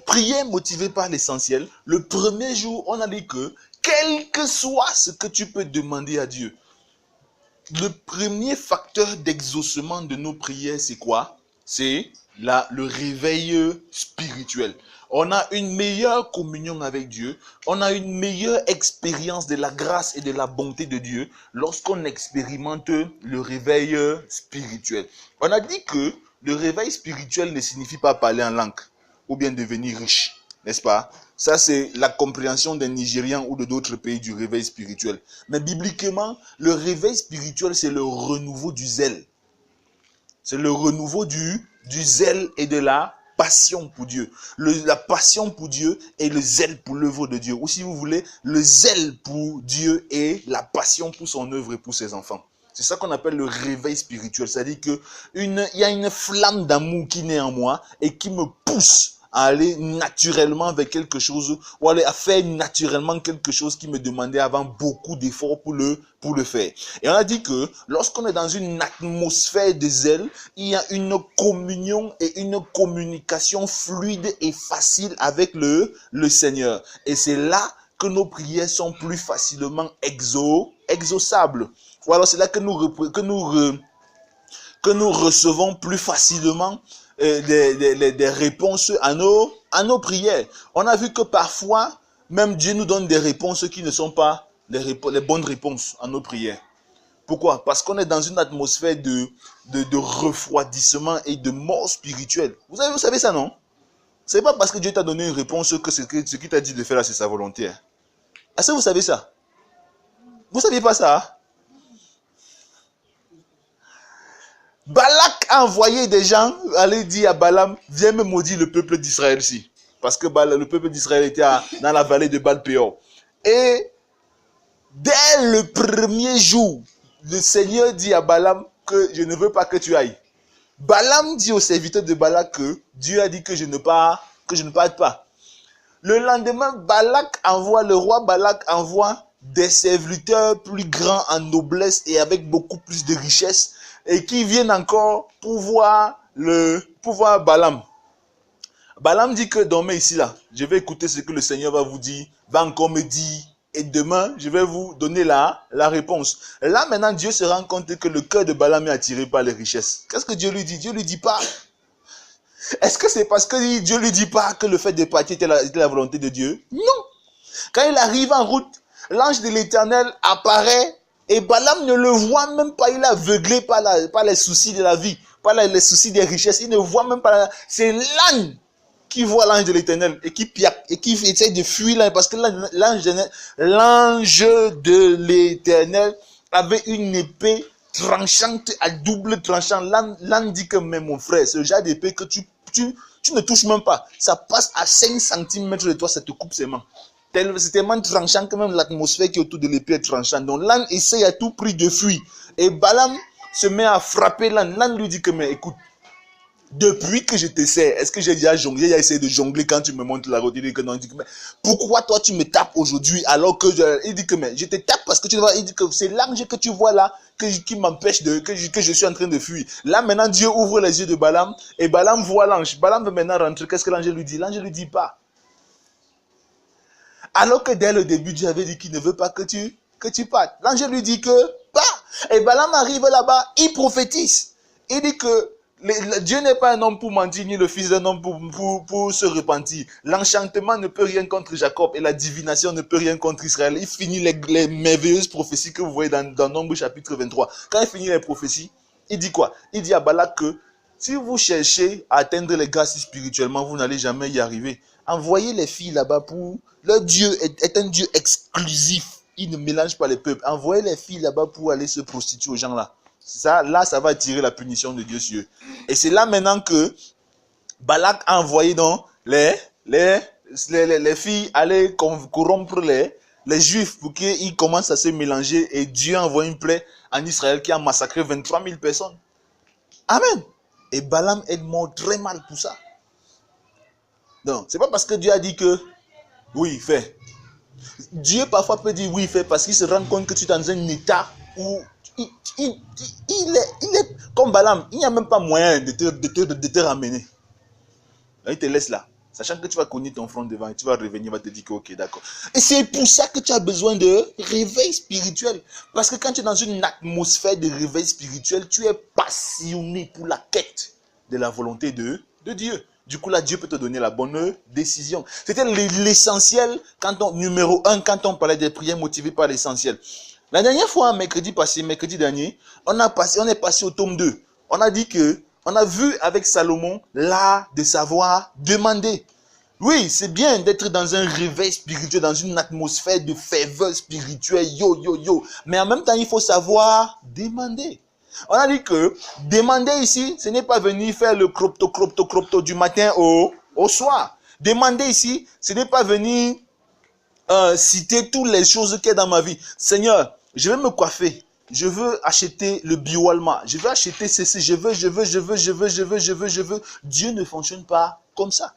prier motivé par l'essentiel. Le premier jour, on a dit que, quel que soit ce que tu peux demander à Dieu, le premier facteur d'exaucement de nos prières, c'est quoi? C'est le réveil spirituel. On a une meilleure communion avec Dieu, on a une meilleure expérience de la grâce et de la bonté de Dieu lorsqu'on expérimente le réveil spirituel. On a dit que le réveil spirituel ne signifie pas parler en langue ou bien devenir riche, n'est-ce pas? Ça, c'est la compréhension des Nigérians ou de d'autres pays du réveil spirituel. Mais bibliquement, le réveil spirituel, c'est le renouveau du zèle. C'est le renouveau du zèle et de la passion pour Dieu. La passion pour Dieu et le zèle pour l'œuvre de Dieu. Ou si vous voulez, le zèle pour Dieu et la passion pour son œuvre et pour ses enfants. C'est ça qu'on appelle le réveil spirituel. C'est-à-dire qu'il y a une flamme d'amour qui naît en moi et qui me pousse à aller naturellement vers quelque chose, ou aller à faire naturellement quelque chose qui me demandait avant beaucoup d'efforts pour le faire. Et on a dit que lorsqu'on est dans une atmosphère de zèle, il y a une communion et une communication fluide et facile avec le Seigneur. Et c'est là que nos prières sont plus facilement exauçables. Ou alors c'est là que nous recevons plus facilement des réponses à nos prières. On a vu que parfois, même Dieu nous donne des réponses qui ne sont pas les bonnes réponses à nos prières. Pourquoi? Parce qu'on est dans une atmosphère de refroidissement et de mort spirituelle. Vous savez ça, non? C'est pas parce que Dieu t'a donné une réponse que ce qu'il t'a dit de faire là, c'est sa volonté. Est-ce que vous savez ça? Vous saviez pas ça? Balak a envoyé des gens aller dire à Balaam, viens me maudire le peuple d'Israël ici. Parce que le peuple d'Israël était dans la vallée de Baal-Péor. Et dès le premier jour, le Seigneur dit à Balaam que je ne veux pas que tu ailles. Balaam dit aux serviteurs de Balak que Dieu a dit que je ne parte pas. Le lendemain, le roi Balak envoie des serviteurs plus grands en noblesse et avec beaucoup plus de richesse et qui viennent encore pour voir Balaam. Balaam dit que dormez ici là, je vais écouter ce que le Seigneur va vous dire, va encore me dire et demain je vais vous donner la réponse. Là maintenant Dieu se rend compte que le cœur de Balaam est attiré par les richesses. Qu'est-ce que Dieu lui dit? Dieu lui dit pas. Est-ce que c'est parce que Dieu lui dit pas que le fait de partir était la volonté de Dieu? Non. Quand il arrive en route, l'ange de l'Éternel apparaît et Balaam ne le voit même pas. Il est aveuglé par les soucis de la vie, par les soucis des richesses. Il ne voit même pas. C'est l'âne qui voit l'ange de l'Éternel et qui piaque et qui essaie de fuir l'ange parce que l'ange de l'Éternel avait une épée tranchante à double tranchant. L'âne dit que mais mon frère, ce genre d'épée que tu ne touches même pas, ça passe à 5 cm de toi, ça te coupe ses mains. C'est tellement tranchant que même l'atmosphère qui est autour de l'épée est tranchante. Donc l'âne essaie à tout prix de fuir. Et Balaam se met à frapper l'âne. L'âne lui dit que mais écoute, depuis que je te sais, est-ce que j'ai déjà jonglé, j'ai essayé de jongler quand tu me montres la route? Il dit que non. Il dit que mais pourquoi toi tu me tapes aujourd'hui alors que il dit que mais je te tape parce que tu vois, il dit que c'est l'ange que tu vois là qui m'empêche que je suis en train de fuir. Là maintenant Dieu ouvre les yeux de Balaam et Balaam voit l'ange. Balaam veut maintenant rentrer. Qu'est-ce que l'ange lui dit? L'ange lui dit pas. Alors que dès le début Dieu avait dit qu'il ne veut pas que tu partes. L'ange lui dit que pas. Et Balaam arrive là-bas, il prophétise. Il dit que Dieu n'est pas un homme pour mentir, ni le fils d'un homme pour se repentir. L'enchantement ne peut rien contre Jacob et la divination ne peut rien contre Israël. Il finit les merveilleuses prophéties que vous voyez dans Nombre chapitre 23. Quand il finit les prophéties, il dit quoi? Il dit à Balak que si vous cherchez à atteindre les grâces spirituellement, vous n'allez jamais y arriver. Envoyez les filles là-bas pour... Leur Dieu est un Dieu exclusif. Il ne mélange pas les peuples. Envoyez les filles là-bas pour aller se prostituer aux gens là. Ça va attirer la punition de Dieu sur eux. Et c'est là maintenant que Balak a envoyé donc les filles aller corrompre les Juifs pour qu'ils commencent à se mélanger. Et Dieu a envoyé une plaie en Israël qui a massacré 23 000 personnes. Amen. Et Balaam est mort très mal pour ça. Donc, c'est pas parce que Dieu a dit que oui, fais. Dieu parfois peut dire oui, fais parce qu'il se rend compte que tu es dans un état où il est comme Balaam. Il n'y a même pas moyen de te ramener. Donc, il te laisse là. Sachant que tu vas cogner ton front devant et tu vas revenir, il va te dire que ok, d'accord. Et c'est pour ça que tu as besoin de réveil spirituel. Parce que quand tu es dans une atmosphère de réveil spirituel, tu es passionné pour la quête de la volonté de Dieu. Du coup, là, Dieu peut te donner la bonne décision. C'était l'essentiel, numéro 1, quand on parlait des prières motivées par l'essentiel. La dernière fois, mercredi dernier, on est passé au tome 2. On a dit que, on a vu avec Salomon l'art de savoir demander. Oui, c'est bien d'être dans un réveil spirituel, dans une atmosphère de ferveur spirituelle, Mais en même temps, il faut savoir demander. On a dit que demander ici, ce n'est pas venir faire le cropto du matin au soir. Demander ici, ce n'est pas venir citer toutes les choses qu'il y a dans ma vie. Seigneur, je vais me coiffer. Je veux acheter le bio-allemand. Je veux acheter ceci. Je veux. Dieu ne fonctionne pas comme ça.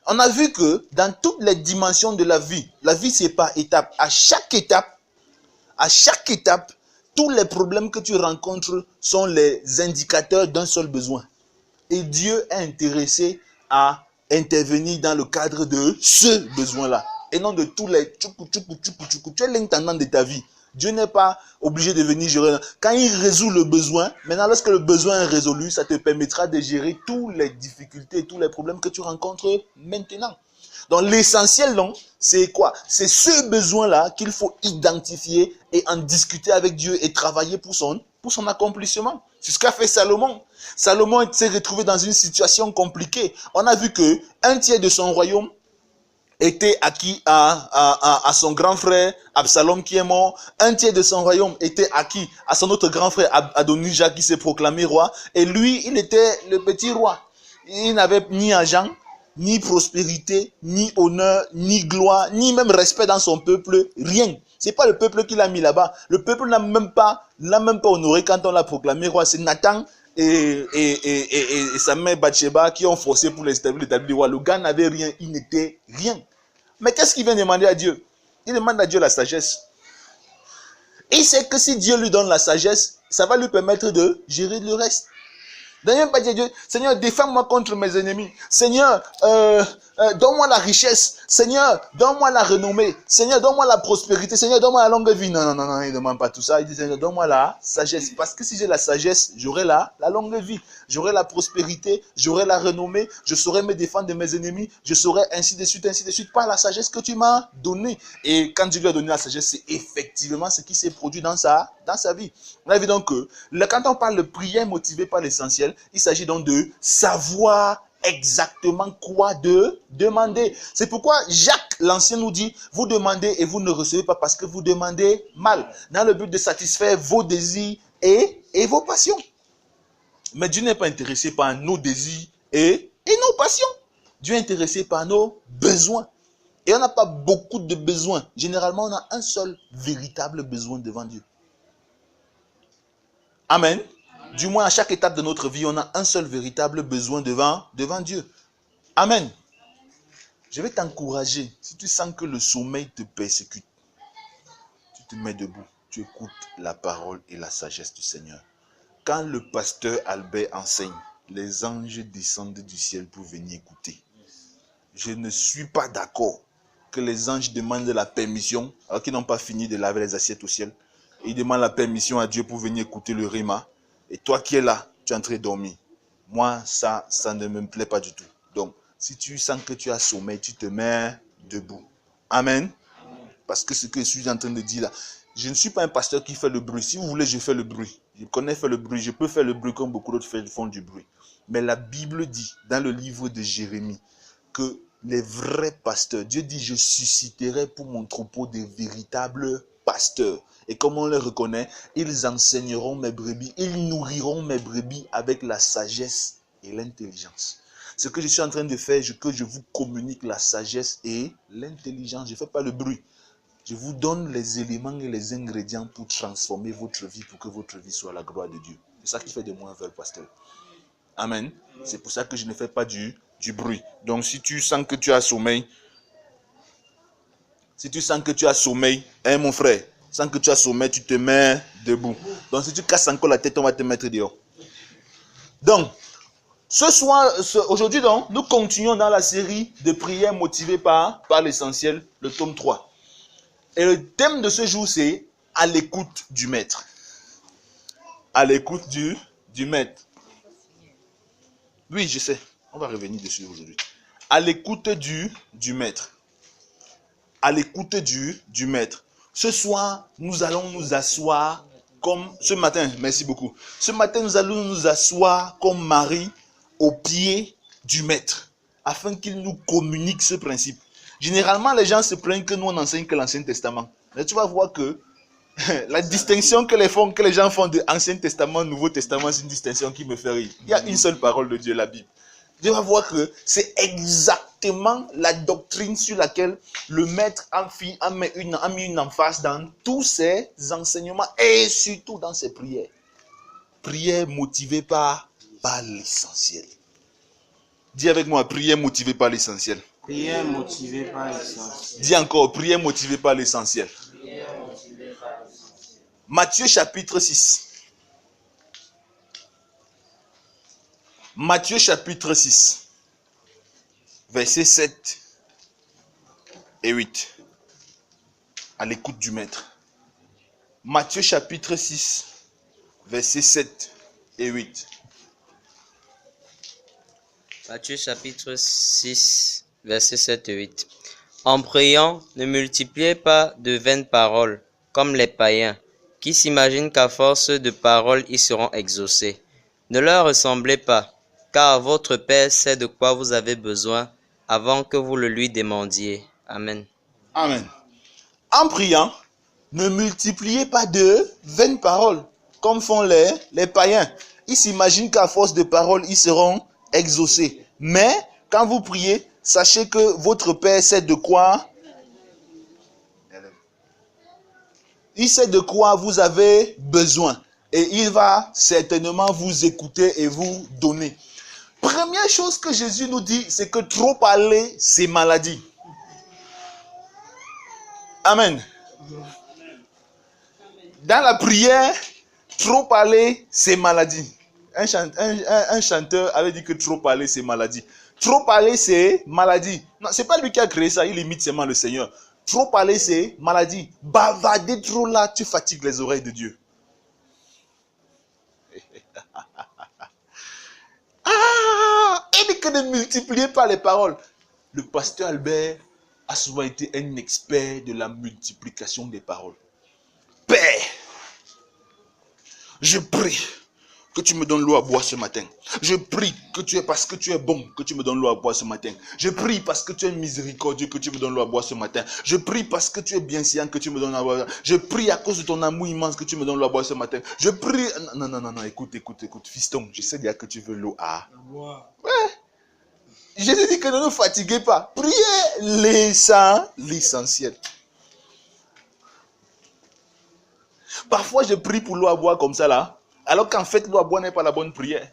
On a vu que dans toutes les dimensions de la vie c'est par étapes. À chaque étape, tous les problèmes que tu rencontres sont les indicateurs d'un seul besoin. Et Dieu est intéressé à intervenir dans le cadre de ce besoin-là. Et non de tous les tu es l'intendant de ta vie. Dieu n'est pas obligé de venir gérer. Quand il résout le besoin, maintenant lorsque le besoin est résolu, ça te permettra de gérer toutes les difficultés, tous les problèmes que tu rencontres maintenant. Donc l'essentiel, c'est quoi? C'est ce besoin-là qu'il faut identifier et en discuter avec Dieu et travailler pour son accomplissement. C'est ce qu'a fait Salomon. Salomon s'est retrouvé dans une situation compliquée. On a vu que 1/3 de son royaume était acquis à son grand frère Absalom qui est mort. 1/3 de son royaume était acquis à son autre grand frère Adonijah qui s'est proclamé roi. Et lui, il était le petit roi. Il n'avait ni argent, ni prospérité, ni honneur, ni gloire, ni même respect dans son peuple, rien. C'est pas le peuple qui l'a mis là-bas. Le peuple l'a même pas honoré quand on l'a proclamé roi. C'est Nathan et sa mère Bathsheba qui ont forcé pour l'établir roi. Le gars n'avait rien, il n'était rien. Mais qu'est-ce qu'il vient demander à Dieu? Il demande à Dieu la sagesse. Il sait que si Dieu lui donne la sagesse, ça va lui permettre de gérer le reste. D'ailleurs, pas dire Dieu, Seigneur, défends-moi contre mes ennemis. Seigneur, donne-moi la richesse. Seigneur, donne-moi la renommée. Seigneur, donne-moi la prospérité. Seigneur, donne-moi la longue vie. Non, il ne demande pas tout ça. Il dit, Seigneur, donne-moi la sagesse. Parce que si j'ai la sagesse, j'aurai la longue vie. J'aurai la prospérité, j'aurai la renommée. Je saurai me défendre de mes ennemis. Je saurai ainsi de suite, par la sagesse que tu m'as donnée. Et quand Dieu lui a donné la sagesse, c'est effectivement ce qui s'est produit dans sa vie. On a vu donc que quand on parle de prière motivée par l'essentiel, il s'agit donc de savoir exactement quoi demander. C'est pourquoi Jacques l'Ancien nous dit, vous demandez et vous ne recevez pas parce que vous demandez mal, dans le but de satisfaire vos désirs et vos passions. Mais Dieu n'est pas intéressé par nos désirs et nos passions. Dieu est intéressé par nos besoins. Et on n'a pas beaucoup de besoins. Généralement, on a un seul véritable besoin devant Dieu. Amen. Du moins, à chaque étape de notre vie, on a un seul véritable besoin devant Dieu. Amen. Je vais t'encourager. Si tu sens que le sommeil te persécute, tu te mets debout. Tu écoutes la parole et la sagesse du Seigneur. Quand le pasteur Albert enseigne, les anges descendent du ciel pour venir écouter. Je ne suis pas d'accord que les anges demandent la permission, alors qu'ils n'ont pas fini de laver les assiettes au ciel. Ils demandent la permission à Dieu pour venir écouter le rhéma. Et toi qui es là, tu es en train de dormir. Moi, ça ne me plaît pas du tout. Donc, si tu sens que tu as sommeil, tu te mets debout. Amen. Parce que ce que je suis en train de dire là, je ne suis pas un pasteur qui fait le bruit. Si vous voulez, je fais le bruit. Je connais faire le bruit. Je peux faire le bruit comme beaucoup d'autres font du bruit. Mais la Bible dit, dans le livre de Jérémie, que les vrais pasteurs, Dieu dit, je susciterai pour mon troupeau des véritables pasteurs. Et comme on les reconnaît, ils enseigneront mes brebis, ils nourriront mes brebis avec la sagesse et l'intelligence. Ce que je suis en train de faire, que je vous communique la sagesse et l'intelligence. Je ne fais pas le bruit. Je vous donne les éléments et les ingrédients pour transformer votre vie, pour que votre vie soit la gloire de Dieu. C'est ça qui fait de moi un vrai pasteur. Amen. C'est pour ça que je ne fais pas du bruit. Donc si tu sens que tu as sommeil, hein mon frère, sans que tu as sommeil, tu te mets debout. Donc si tu casses encore la tête, on va te mettre dehors. Donc, Aujourd'hui donc, nous continuons dans la série de prières motivées par l'essentiel, le tome 3. Et le thème de ce jour, c'est à l'écoute du maître. À l'écoute du maître. Oui, je sais. On va revenir dessus aujourd'hui. À l'écoute du maître. À l'écoute du maître. Ce soir, nous allons nous asseoir comme... Ce matin, merci beaucoup. Ce matin, nous allons nous asseoir comme Marie au pied du maître, afin qu'il nous communique ce principe. Généralement, les gens se plaignent que nous, on enseigne que l'Ancien Testament. Mais tu vas voir que la distinction que les gens font de Ancien Testament, Nouveau Testament, c'est une distinction qui me fait rire. Il y a une seule parole de Dieu, la Bible. Tu vas voir que c'est exactement la doctrine sur laquelle le maître a mis une emphase dans tous ses enseignements et surtout dans ses prières. Prières motivées par l'essentiel. Dis avec moi, prière motivée par l'essentiel. Prière motivée par l'essentiel. Dis encore, prière motivée par l'essentiel. Matthieu chapitre 6. Matthieu chapitre 6, versets 7 et 8. À l'écoute du maître. Matthieu chapitre 6, versets 7 et 8. Matthieu chapitre 6, versets 7 et 8. En priant, ne multipliez pas de vaines paroles, comme les païens, qui s'imaginent qu'à force de paroles, ils seront exaucés. Ne leur ressemblez pas, car votre Père sait de quoi vous avez besoin avant que vous le lui demandiez. Amen. Amen. En priant, ne multipliez pas de vaines paroles, comme font les païens. Ils s'imaginent qu'à force de paroles, ils seront exaucés. Mais, quand vous priez, sachez que votre Père sait de quoi. Il sait de quoi vous avez besoin. Et il va certainement vous écouter et vous donner. Première chose que Jésus nous dit, c'est que trop parler, c'est maladie. Amen. Dans la prière, trop parler, c'est maladie. Un chanteur avait dit que trop parler, c'est maladie. Trop parler, c'est maladie. Non, c'est pas lui qui a créé ça, il imite seulement le Seigneur. Trop parler, c'est maladie. Bavarder trop là, tu fatigues les oreilles de Dieu. Il dit que ne multipliez pas les paroles. Le pasteur Albert a souvent été un expert de la multiplication des paroles. Père, je prie que tu me donnes l'eau à boire ce matin. Je prie parce que tu es bon, que tu me donnes l'eau à boire ce matin. Je prie parce que tu es miséricordieux, que tu me donnes l'eau à boire ce matin. Je prie parce que tu es bienséant, que tu me donnes l'eau à boire. Je prie à cause de ton amour immense, que tu me donnes l'eau à boire ce matin. Je prie... Non, écoute, fiston, je sais déjà que tu veux l'eau à boire. Ouais. Jésus dit que ne nous fatiguez pas. Priez l'essentiel. Parfois, je prie pour l'eau à boire comme ça là. Alors qu'en fait, l'eau à boire n'est pas la bonne prière.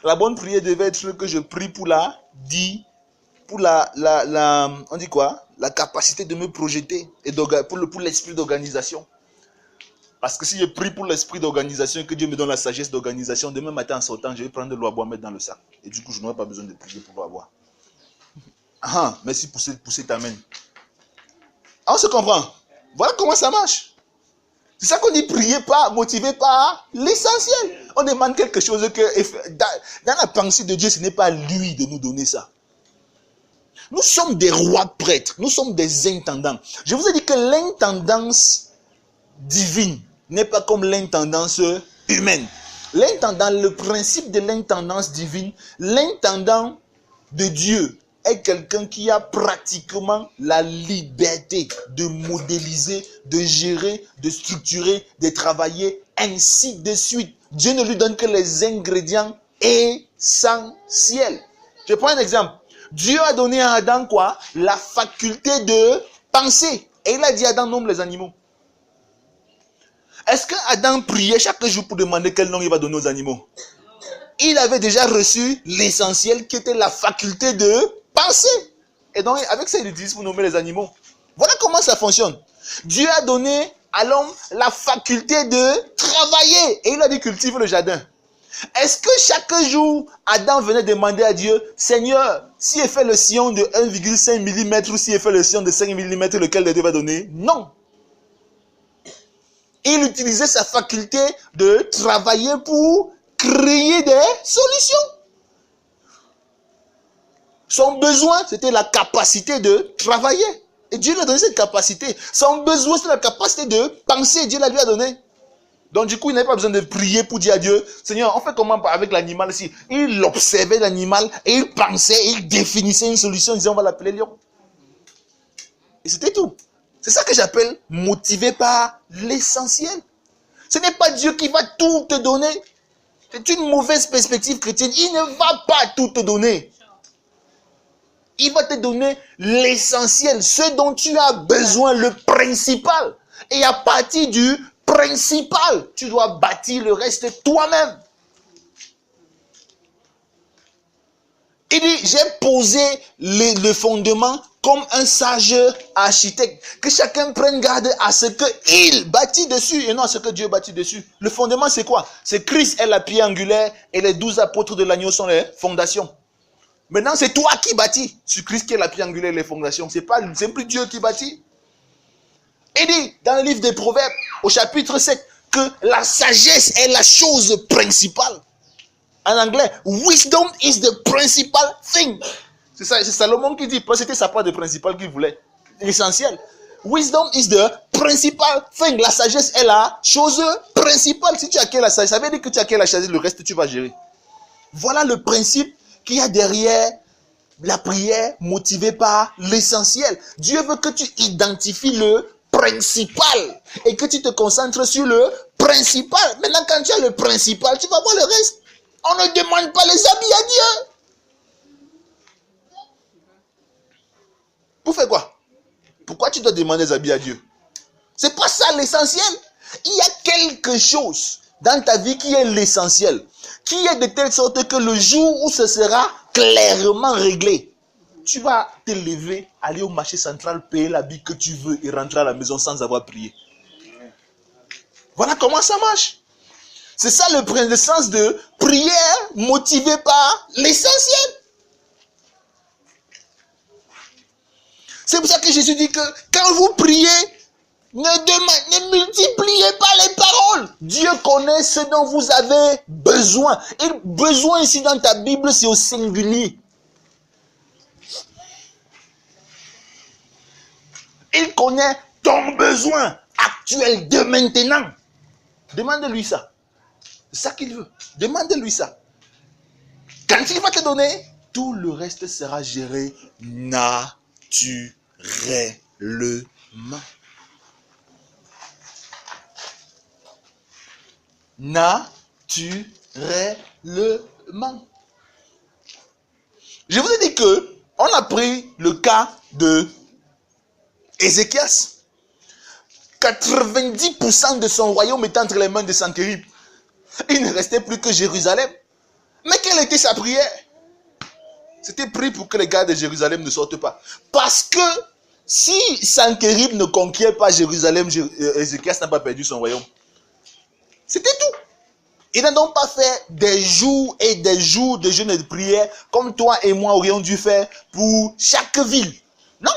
La bonne prière devait être que je prie pour on dit quoi? La capacité de me projeter et pour l'esprit d'organisation. Parce que si je prie pour l'esprit d'organisation et que Dieu me donne la sagesse d'organisation, demain matin en sortant, je vais prendre de l'eau à boire, mettre dans le sac. Et du coup, je n'aurai pas besoin de prier pour l'eau à boire. Merci pour cet amen. On se comprend. Voilà comment ça marche. C'est ça qu'on dit, priez pas, motivé par l'essentiel. On demande quelque chose que, dans la pensée de Dieu, ce n'est pas à lui de nous donner ça. Nous sommes des rois prêtres, nous sommes des intendants. Je vous ai dit que l'intendance divine n'est pas comme l'intendance humaine. L'intendant, le principe de l'intendance divine, l'intendant de Dieu est quelqu'un qui a pratiquement la liberté de modéliser, de gérer, de structurer, de travailler, ainsi de suite. Dieu ne lui donne que les ingrédients essentiels. Je prends un exemple. Dieu a donné à Adam quoi? La faculté de penser. Et il a dit à Adam, nomme les animaux. Est-ce que Adam priait chaque jour pour demander quel nom il va donner aux animaux? Il avait déjà reçu l'essentiel qui était la faculté de penser. Et donc, avec ça, il utilise pour nommer les animaux. Voilà comment ça fonctionne. Dieu a donné à l'homme la faculté de travailler. Et il a dit cultive le jardin. Est-ce que chaque jour, Adam venait demander à Dieu, Seigneur, si il fait le sillon de 1,5 mm ou si il fait le sillon de 5 mm, lequel des deux va donner? Non. Il utilisait sa faculté de travailler pour créer des solutions. Son besoin, c'était la capacité de travailler. Et Dieu lui a donné cette capacité. Son besoin, c'est la capacité de penser. Dieu la lui a donné. Donc du coup, il n'avait pas besoin de prier pour dire à Dieu, Seigneur, on fait comment avec l'animal ici? Il observait l'animal et il pensait, il définissait une solution. Il disait, on va l'appeler lion. Et c'était tout. C'est ça que j'appelle motivé par l'essentiel. Ce n'est pas Dieu qui va tout te donner. C'est une mauvaise perspective chrétienne. Il ne va pas tout te donner. Il va te donner l'essentiel, ce dont tu as besoin, le principal. Et à partir du principal, tu dois bâtir le reste toi-même. Il dit, j'ai posé le fondement comme un sage architecte. Que chacun prenne garde à ce qu'il bâtit dessus et non à ce que Dieu bâtit dessus. Le fondement, c'est quoi? C'est Christ est la pierre angulaire et les 12 apôtres de l'agneau sont les fondations. Maintenant, c'est toi qui bâtis sur Christ qui est la pierre angulaire et les fondations. C'est plus Dieu qui bâtit. Il dit, dans le livre des Proverbes, au chapitre 7, que la sagesse est la chose principale. En anglais, wisdom is the principal thing. C'est Salomon qui dit, parce que c'était sa part de principal qu'il voulait. L'essentiel. Wisdom is the principal thing. La sagesse est la chose principale. Si tu acquiers la sagesse, ça veut dire que tu acquiers la sagesse, le reste tu vas gérer. Voilà le principe qu'il y a derrière la prière motivée par l'essentiel. Dieu veut que tu identifies le principal et que tu te concentres sur le principal. Maintenant, quand tu as le principal, tu vas voir le reste. On ne demande pas les habits à Dieu. Pour faire quoi? Pourquoi tu dois demander les habits à Dieu? C'est pas ça l'essentiel. Il y a quelque chose dans ta vie qui est l'essentiel, qui est de telle sorte que le jour où ce sera clairement réglé, tu vas te lever, aller au marché central, payer l'habit que tu veux et rentrer à la maison sans avoir prié. Voilà comment ça marche. C'est ça le sens de prière motivée par l'essentiel. C'est pour ça que Jésus dit que quand vous priez, ne multipliez pas les paroles. Dieu connaît ce dont vous avez besoin. Et besoin ici dans ta Bible, c'est au singulier. Il connaît ton besoin actuel de maintenant. Demande-lui ça. C'est ça qu'il veut. Demande-lui ça. Quand il va te donner, tout le reste sera géré naturellement. Naturellement. Je vous ai dit que on a pris le cas de Ézéchias. 90% de son royaume était entre les mains de Sanchérib. Il ne restait plus que Jérusalem. Mais quelle était sa prière? C'était prié pour que les gars de Jérusalem ne sortent pas. Parce que si Sanchérib ne conquiert pas Jérusalem, Ézéchias n'a pas perdu son royaume. C'était tout. Il n'a donc pas fait des jours et des jours de jeûne et de prière comme toi et moi aurions dû faire pour chaque ville. Non.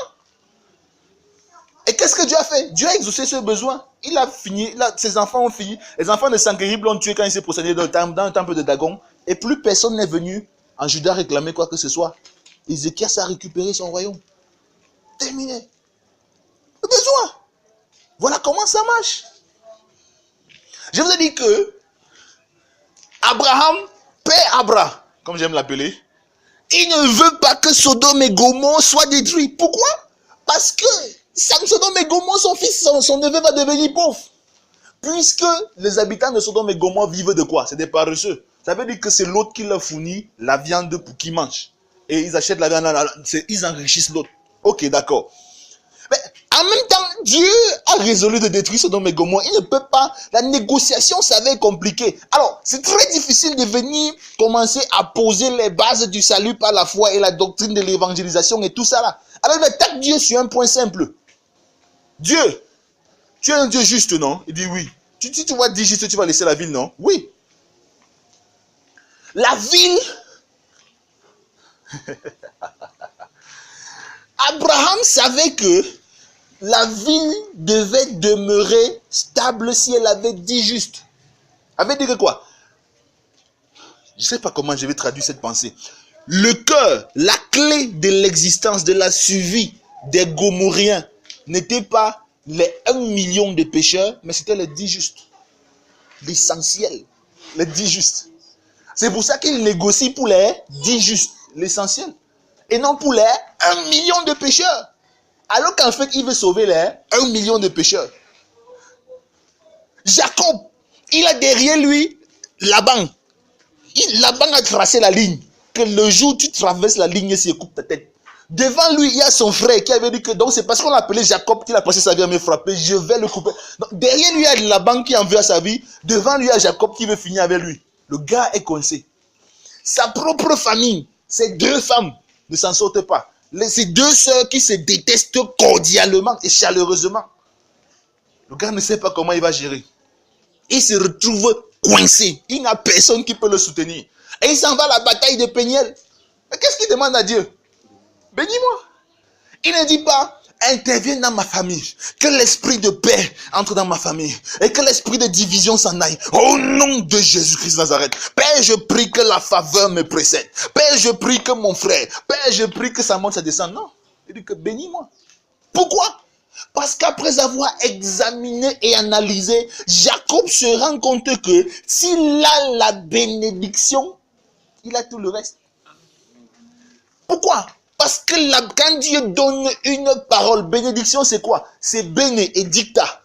Et qu'est-ce que Dieu a fait? Dieu a exaucé ce besoin. Il a fini, ses enfants ont fini. Les enfants de Sanchérib l'ont tué quand il s'est procédé dans le temple de Dagon. Et plus personne n'est venu en Juda réclamer quoi que ce soit. Ézéchias a récupéré son royaume. Terminé. Le besoin. Voilà comment ça marche. Je vous ai dit que Abraham, Père Abraham, comme j'aime l'appeler, il ne veut pas que Sodome et Gomorrhe soient détruits. Pourquoi? Parce que Sodome et Gomorrhe, son fils, son neveu va devenir pauvre. Puisque les habitants de Sodome et Gomorrhe vivent de quoi? C'est des paresseux. Ça veut dire que c'est l'autre qui leur fournit la viande pour qu'ils mangent. Et ils achètent la viande, ils enrichissent l'autre. Ok, d'accord. Mais en même temps, Dieu a résolu de détruire Sodome et Gomorrhe. Il ne peut pas. La négociation s'avère compliquée. Alors, c'est très difficile de venir commencer à poser les bases du salut par la foi et la doctrine de l'évangélisation et tout ça là. Alors, il attaque Dieu sur un point simple. Dieu, tu es un Dieu juste, non? Il dit oui. Tu vois, dis juste, tu vas laisser la ville, non? Oui. La ville, Abraham savait que la ville devait demeurer stable si elle avait dit juste. Avait dit que quoi? Je ne sais pas comment je vais traduire cette pensée. Le cœur, la clé de l'existence, de la survie des Gomorriens n'était pas les 1 million de pécheurs, mais c'était les 10 justes. L'essentiel, les 10 justes. C'est pour ça qu'ils négocient pour les 10 justes, l'essentiel. Et non pour les 1 million de pécheurs. Alors qu'en fait, il veut sauver les 1 million de pécheurs. Jacob, il a derrière lui Laban. Laban a tracé la ligne. Que le jour où tu traverses la ligne, il coupe ta tête. Devant lui, il y a son frère qui avait dit que donc c'est parce qu'on l'appelait Jacob qu'il a passé sa vie à me frapper. Je vais le couper. Donc, derrière lui, il y a Laban qui en veut à sa vie. Devant lui, il y a Jacob qui veut finir avec lui. Le gars est coincé. Sa propre famille, ces 2 femmes ne s'en sortent pas. Ces 2 sœurs qui se détestent cordialement et chaleureusement. Le gars ne sait pas comment il va gérer. Il se retrouve coincé. Il n'y a personne qui peut le soutenir. Et il s'en va à la bataille de Péniel. Mais qu'est-ce qu'il demande à Dieu? Bénis-moi. Il ne dit pas, interviens dans ma famille. Que l'esprit de paix entre dans ma famille. Et que l'esprit de division s'en aille. Au nom de Jésus-Christ de Nazareth. Père, je prie que la faveur me précède. Père, je prie que mon frère. Père, je prie que ça monte, ça descend. Non. Il dit que bénis-moi. Pourquoi? Parce qu'après avoir examiné et analysé, Jacob se rend compte que s'il a la bénédiction, il a tout le reste. Pourquoi? Parce que quand Dieu donne une parole, bénédiction c'est quoi? C'est béné et dicta.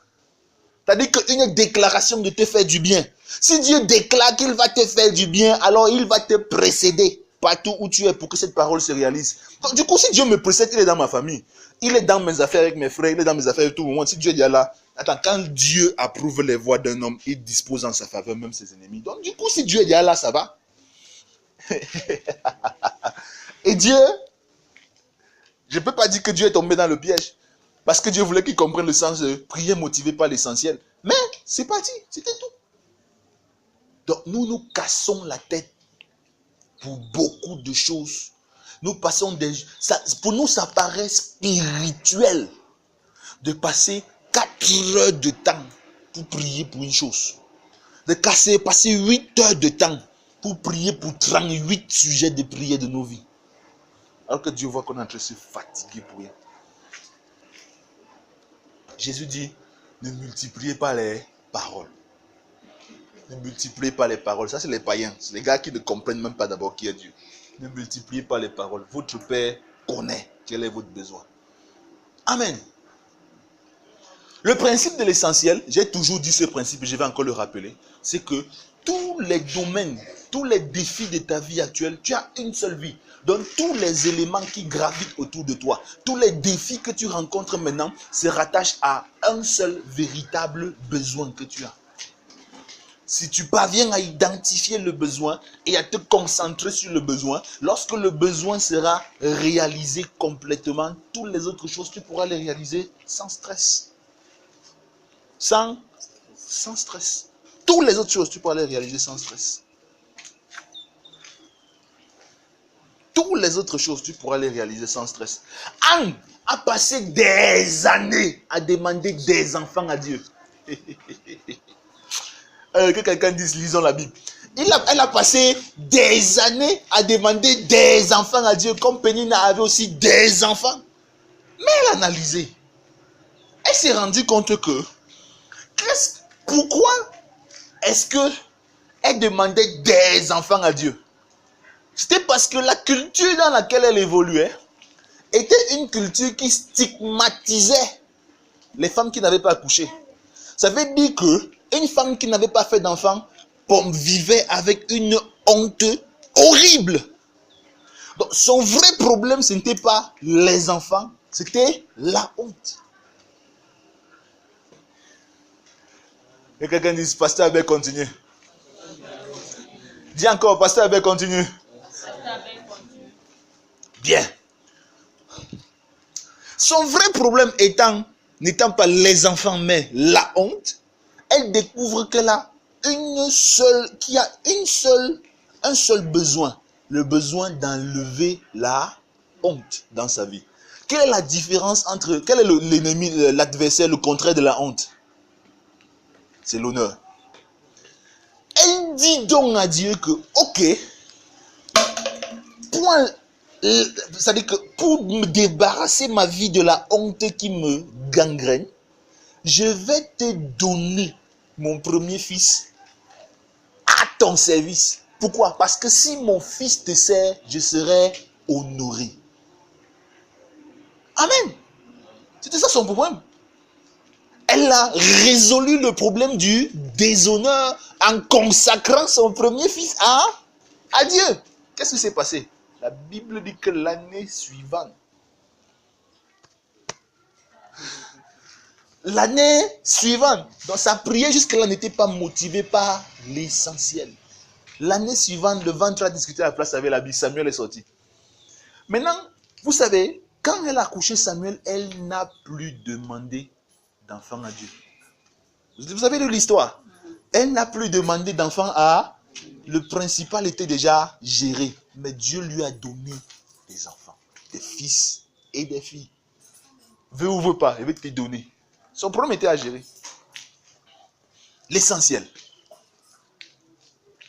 C'est-à-dire qu'une déclaration de te faire du bien. Si Dieu déclare qu'il va te faire du bien, alors il va te précéder partout où tu es pour que cette parole se réalise. Donc, du coup, si Dieu me précède, il est dans ma famille. Il est dans mes affaires avec mes frères, il est dans mes affaires avec tout le monde. Si Dieu est là, attends, quand Dieu approuve les voies d'un homme, il dispose en sa faveur même ses ennemis. Donc, du coup, si Dieu est là, ça va. Et Dieu, je ne peux pas dire que Dieu est tombé dans le piège. Parce que Dieu voulait qu'il comprenne le sens de prier motivé par l'essentiel. Mais c'est parti, c'était tout. Donc nous nous cassons la tête pour beaucoup de choses. Nous passons pour nous ça paraît spirituel de passer 4 heures de temps pour prier pour une chose. De passer 8 heures de temps pour prier pour 38 sujets de prière de nos vies. Alors que Dieu voit qu'on est en train de se fatiguer pour rien. Jésus dit, ne multipliez pas les paroles. Ne multipliez pas les paroles. Ça, c'est les païens. C'est les gars qui ne comprennent même pas d'abord qui est Dieu. Ne multipliez pas les paroles. Votre Père connaît quel est votre besoin. Amen. Le principe de l'essentiel, j'ai toujours dit ce principe et je vais encore le rappeler, c'est que tous les domaines, tous les défis de ta vie actuelle, tu as une seule vie. Donc tous les éléments qui gravitent autour de toi, tous les défis que tu rencontres maintenant se rattachent à un seul véritable besoin que tu as. Si tu parviens à identifier le besoin et à te concentrer sur le besoin, lorsque le besoin sera réalisé complètement, toutes les autres choses, tu pourras les réaliser sans stress. Sans stress. Toutes les autres choses, tu pourras les réaliser sans stress. Toutes les autres choses, tu pourras les réaliser sans stress. Anne a passé des années à demander des enfants à Dieu. Que quelqu'un dise, lisons la Bible. Elle a passé des années à demander des enfants à Dieu, comme Pénina avait aussi des enfants. Mais elle a analysé. Elle s'est rendue compte que, pourquoi est-ce qu'elle demandait des enfants à Dieu? C'était parce que la culture dans laquelle elle évoluait était une culture qui stigmatisait les femmes qui n'avaient pas accouché. Ça veut dire qu'une femme qui n'avait pas fait d'enfant vivait avec une honte horrible. Donc son vrai problème, ce n'était pas les enfants, c'était la honte. Et quelqu'un dit, Pasteur Abel, continue. Dis encore, Pasteur Abel, continue. Bien. Son vrai problème n'étant pas les enfants, mais la honte, elle découvre qu'il y a une seule un seul besoin, le besoin d'enlever la honte dans sa vie. Quelle est la différence entre, quel est l'ennemi, l'adversaire, le contraire de la honte? C'est l'honneur. Elle dit donc à Dieu que, ok, c'est-à-dire que pour me débarrasser ma vie de la honte qui me gangrène, je vais te donner mon premier fils à ton service. Pourquoi? Parce que si mon fils te sert, je serai honoré. Amen. C'était ça son problème. Elle a résolu le problème du déshonneur en consacrant son premier fils à Dieu. Qu'est-ce qui s'est passé? La Bible dit que l'année suivante, donc sa prière jusque-là n'était pas motivée par l'essentiel. L'année suivante, le ventre a discuté à la place avec la Bible, Samuel est sorti. Maintenant, vous savez, quand elle a accouché Samuel, elle n'a plus demandé d'enfant à Dieu. Vous avez lu l'histoire? Elle n'a plus demandé d'enfant à... Le principal était déjà géré. Mais Dieu lui a donné des enfants, des fils et des filles. Veux ou veux pas, il veut te donner. Son problème était à gérer. L'essentiel.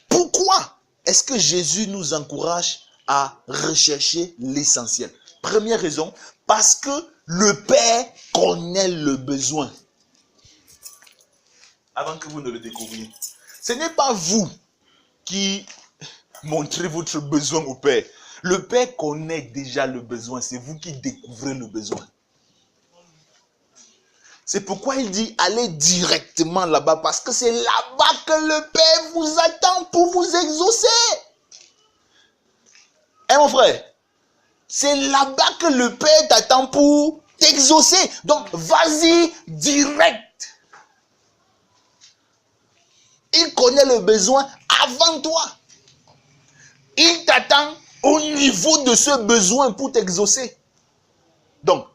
Pourquoi est-ce que Jésus nous encourage à rechercher l'essentiel? Première raison, parce que le Père connaît le besoin. Avant que vous ne le découvriez. Ce n'est pas vous qui montrez votre besoin au Père. Le Père connaît déjà le besoin. C'est vous qui découvrez le besoin. C'est pourquoi il dit allez directement là-bas. Parce que c'est là-bas que le Père vous attend pour vous exaucer. Hein mon frère? C'est là-bas que le Père t'attend pour t'exaucer. Donc vas-y direct. Il connaît le besoin avant toi. Il t'attend au niveau de ce besoin pour t'exaucer. Donc,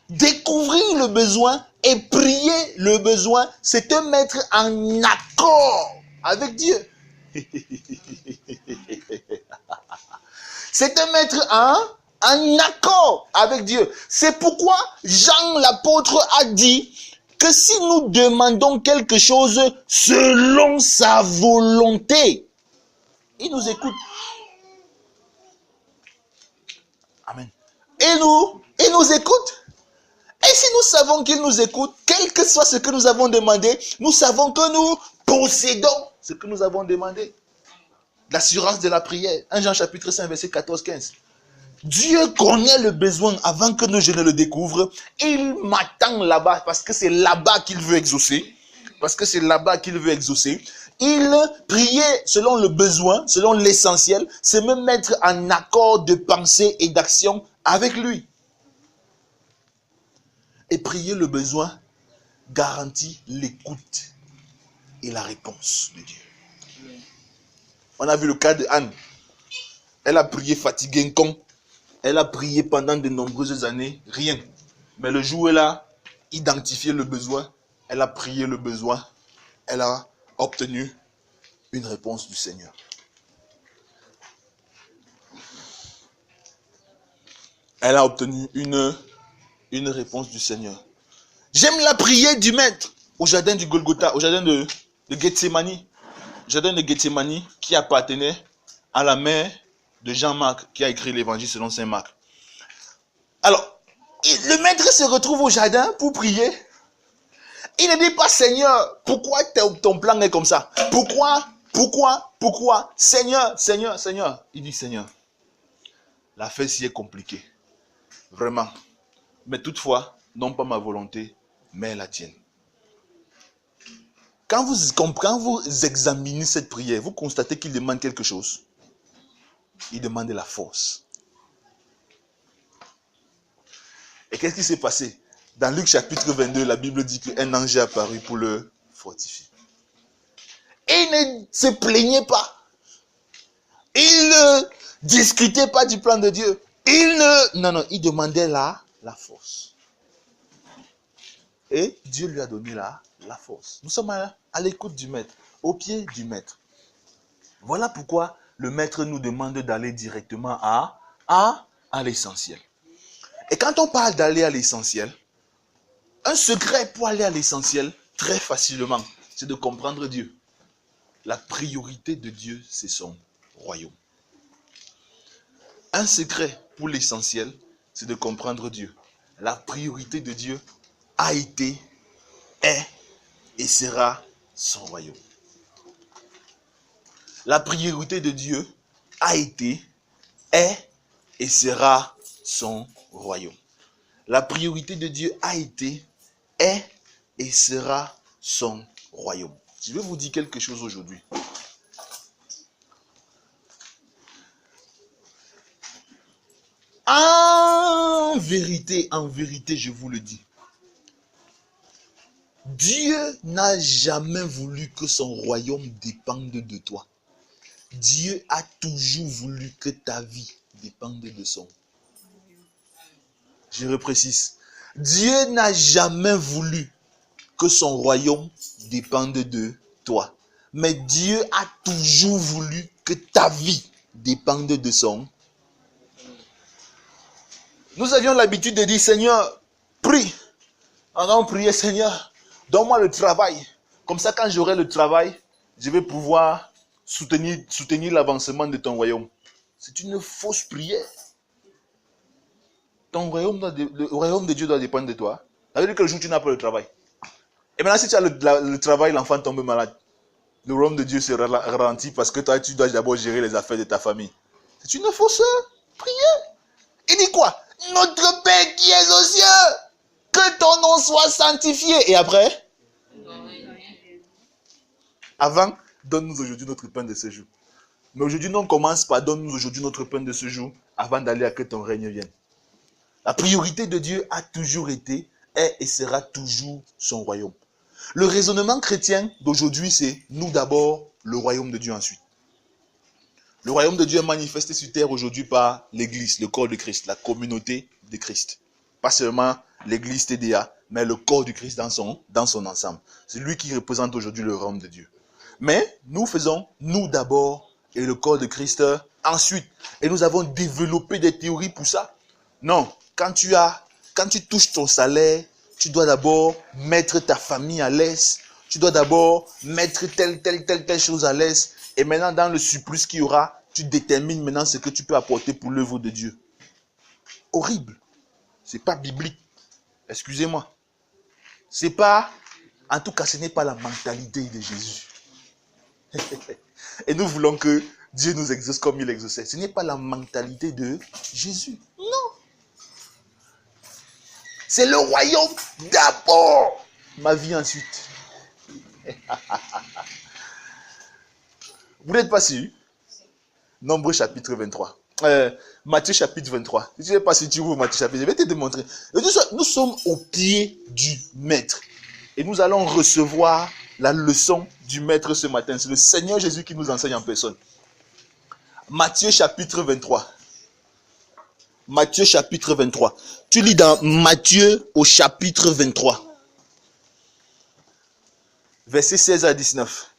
découvrir le besoin et prier le besoin, c'est te mettre en accord avec Dieu. C'est te mettre en accord avec Dieu. C'est pourquoi Jean l'apôtre a dit que si nous demandons quelque chose selon sa volonté, il nous écoute. Amen. Et nous écoute. Et si nous savons qu'il nous écoute, quel que soit ce que nous avons demandé, nous savons que nous possédons ce que nous avons demandé. L'assurance de la prière. 1 Jean chapitre 5, verset 14-15. Dieu connaît le besoin avant que je ne le découvre. Il m'attend là-bas parce que c'est là-bas qu'il veut exaucer. Parce que c'est là-bas qu'il veut exaucer. Il priait selon le besoin, selon l'essentiel, c'est me mettre en accord de pensée et d'action avec lui. Et prier le besoin garantit l'écoute et la réponse de Dieu. On a vu le cas de Anne. Elle a prié fatiguée, con. Elle a prié pendant de nombreuses années, rien. Mais le jour où elle a identifié le besoin, elle a prié le besoin, elle a obtenu une réponse du Seigneur. Elle a obtenu une réponse du Seigneur. J'aime la prière du maître au jardin du Golgotha, au jardin de Gethsémani. Le jardin de Gethsémani qui appartenait à la mère de Jean-Marc qui a écrit l'évangile selon saint Marc. Alors, le maître se retrouve au jardin pour prier. Il ne dit pas Seigneur, pourquoi ton plan est comme ça? Pourquoi? Seigneur. Il dit Seigneur, l'affaire s'y est compliquée. Vraiment. Mais toutefois, non pas ma volonté, mais la tienne. Quand vous examinez cette prière, vous constatez qu'il demande quelque chose. Il demande de la force. Et qu'est-ce qui s'est passé? Dans Luc chapitre 22, la Bible dit qu'un ange est apparu pour le fortifier. Et il ne se plaignait pas. Il ne discutait pas du plan de Dieu. Il demandait la force. Et Dieu lui a donné la force. Nous sommes à l'écoute du maître, au pied du maître. Voilà pourquoi le maître nous demande d'aller directement à l'essentiel. Et quand on parle d'aller à l'essentiel, un secret pour aller à l'essentiel, très facilement, c'est de comprendre Dieu. La priorité de Dieu, c'est son royaume. Un secret pour l'essentiel, c'est de comprendre Dieu. La priorité de Dieu a été, est et sera son royaume. La priorité de Dieu a été, est et sera son royaume. La priorité de Dieu a été, est et sera son royaume. Je vais vous dire quelque chose aujourd'hui. En vérité, je vous le dis. Dieu n'a jamais voulu que son royaume dépende de toi. Dieu a toujours voulu que ta vie dépende de son. Je reprécise. Dieu n'a jamais voulu que son royaume dépende de toi. Mais Dieu a toujours voulu que ta vie dépende de son. Nous avions l'habitude de dire, Seigneur, prie. On priait, Seigneur, donne-moi le travail. Comme ça, quand j'aurai le travail, je vais pouvoir soutenir l'avancement de ton royaume. C'est une fausse prière. Le royaume de Dieu doit dépendre de toi. Ça veut dire que le jour où tu n'as pas le travail. Et maintenant, si tu as le travail, l'enfant tombe malade. Le royaume de Dieu se ralentit parce que toi, tu dois d'abord gérer les affaires de ta famille. C'est une fausse prière. Il dit quoi? Notre Père qui est aux cieux, que ton nom soit sanctifié. Et après? Avant, donne-nous aujourd'hui notre pain de ce jour. Mais aujourd'hui, non, on commence par donne-nous aujourd'hui notre pain de ce jour avant d'aller à que ton règne vienne. La priorité de Dieu a toujours été, est et sera toujours son royaume. Le raisonnement chrétien d'aujourd'hui, c'est nous d'abord, le royaume de Dieu ensuite. Le royaume de Dieu est manifesté sur terre aujourd'hui par l'église, le corps de Christ, la communauté de Christ. Pas seulement l'église TDA, mais le corps du Christ dans son ensemble. C'est lui qui représente aujourd'hui le royaume de Dieu. Mais nous faisons nous d'abord et le corps de Christ ensuite. Et nous avons développé des théories pour ça. Non, quand tu touches ton salaire, tu dois d'abord mettre ta famille à l'aise. Tu dois d'abord mettre telle chose à l'aise. Et maintenant, dans le surplus qu'il y aura, tu détermines maintenant ce que tu peux apporter pour l'œuvre de Dieu. Horrible. C'est pas biblique. Excusez-moi. C'est pas, en tout cas, ce n'est pas la mentalité de Jésus. Et nous voulons que Dieu nous exauce comme il exauçait. Ce n'est pas la mentalité de Jésus. Non. C'est le royaume d'abord. Ma vie ensuite. Vous n'êtes pas sûr? Nombre chapitre 23. Matthieu chapitre 23. Je ne sais pas si tu ouvres Matthieu chapitre. Je vais te démontrer. Nous sommes au pied du maître. Et nous allons recevoir la leçon du maître ce matin. C'est le Seigneur Jésus qui nous enseigne en personne. Matthieu chapitre 23. Matthieu chapitre 23. Tu lis dans Matthieu au chapitre 23. Versets 16 à 19.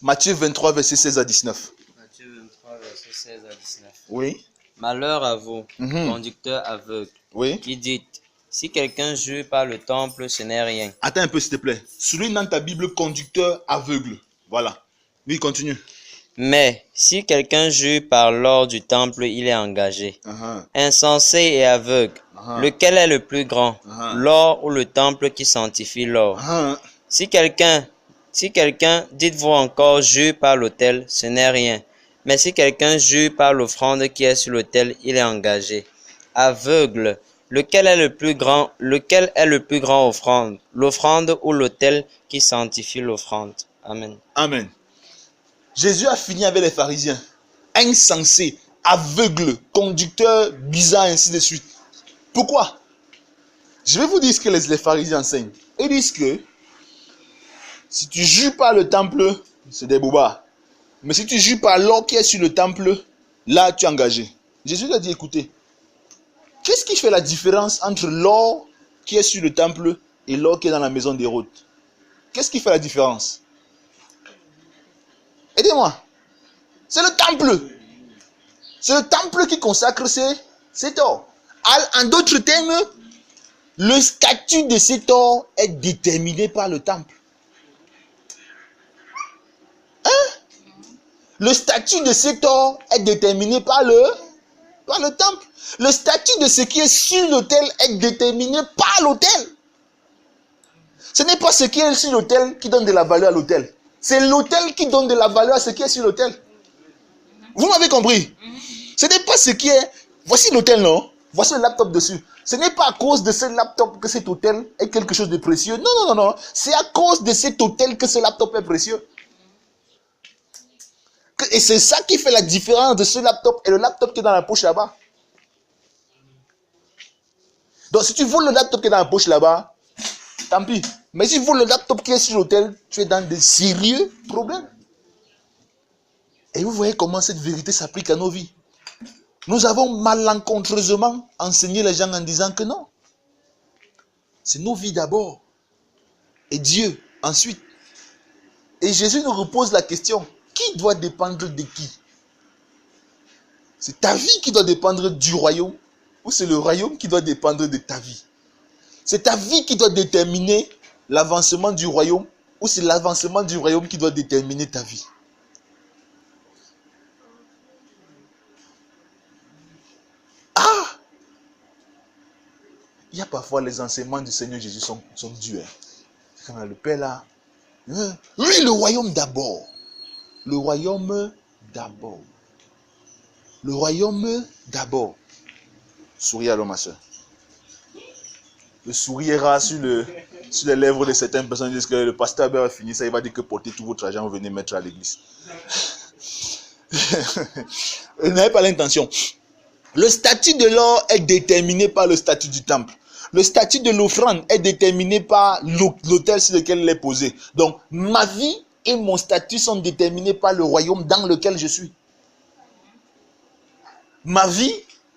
Matthieu 23, verset 16 à 19. Matthieu 23, verset 16 à 19. Oui. Malheur à vous, conducteurs aveugles, Oui. qui dites, si quelqu'un jure par le temple, ce n'est rien. Attends un peu, s'il te plaît. Souligne dans ta Bible conducteur aveugle. Voilà. Oui, continue. Mais si quelqu'un jure par l'or du temple, il est engagé. Insensé et aveugle, lequel est le plus grand, l'or ou le temple qui sanctifie l'or? Si quelqu'un, dites-vous encore, jure par l'autel, ce n'est rien. Mais si quelqu'un jure par l'offrande qui est sur l'autel, il est engagé. Aveugle, lequel est le plus grand offrande, l'offrande ou l'autel qui sanctifie l'offrande? Amen. Amen. Jésus a fini avec les pharisiens. Insensés, aveugles, conducteurs bizarres, ainsi de suite. Pourquoi? Je vais vous dire ce que les pharisiens enseignent. Ils disent que si tu jures par le temple, c'est des bobards. Mais si tu jures par l'or qui est sur le temple, là tu es engagé. Jésus lui a dit, écoutez, qu'est-ce qui fait la différence entre l'or qui est sur le temple et l'or qui est dans la maison d'Hérode? Qu'est-ce qui fait la différence? Aidez-moi. C'est le temple. C'est le temple qui consacre cet or. En d'autres termes, le statut de cet or est déterminé par le temple. Le statut de cet or est déterminé par le temple. Le statut de ce qui est sur l'autel est déterminé par l'autel. Ce n'est pas ce qui est sur l'autel qui donne de la valeur à l'autel. C'est l'autel qui donne de la valeur à ce qui est sur l'autel. Vous m'avez compris? Ce n'est pas ce qui est... Voici l'autel, non? Voici le laptop dessus. Ce n'est pas à cause de ce laptop que cet autel est quelque chose de précieux. Non. C'est à cause de cet autel que ce laptop est précieux. Et c'est ça qui fait la différence de ce laptop et le laptop qui est dans la poche là-bas. Donc si tu voles le laptop qui est dans la poche là-bas, tant pis. Mais si tu voles le laptop qui est sur l'autel, tu es dans de sérieux problèmes. Et vous voyez comment cette vérité s'applique à nos vies. Nous avons malencontreusement enseigné les gens en disant que non. C'est nos vies d'abord. Et Dieu ensuite. Et Jésus nous repose la question. Qui doit dépendre de qui? C'est ta vie qui doit dépendre du royaume ou c'est le royaume qui doit dépendre de ta vie? C'est ta vie qui doit déterminer l'avancement du royaume ou c'est l'avancement du royaume qui doit déterminer ta vie? Il y a parfois les enseignements du Seigneur Jésus sont durs. Quand le Père là, oui, le royaume d'abord. Le royaume d'abord. Le royaume d'abord. Souris alors ma soeur. Le sourire rare sur les lèvres de certaines personnes disent que le pasteur a fini ça, il va dire que portez tout votre argent, vous venez mettre à l'église. Vous n'avez pas l'intention. Le statut de l'or est déterminé par le statut du temple. Le statut de l'offrande est déterminé par l'autel sur lequel il est posé. Donc, ma vie et mon statut sont déterminés par le royaume dans lequel je suis. Ma vie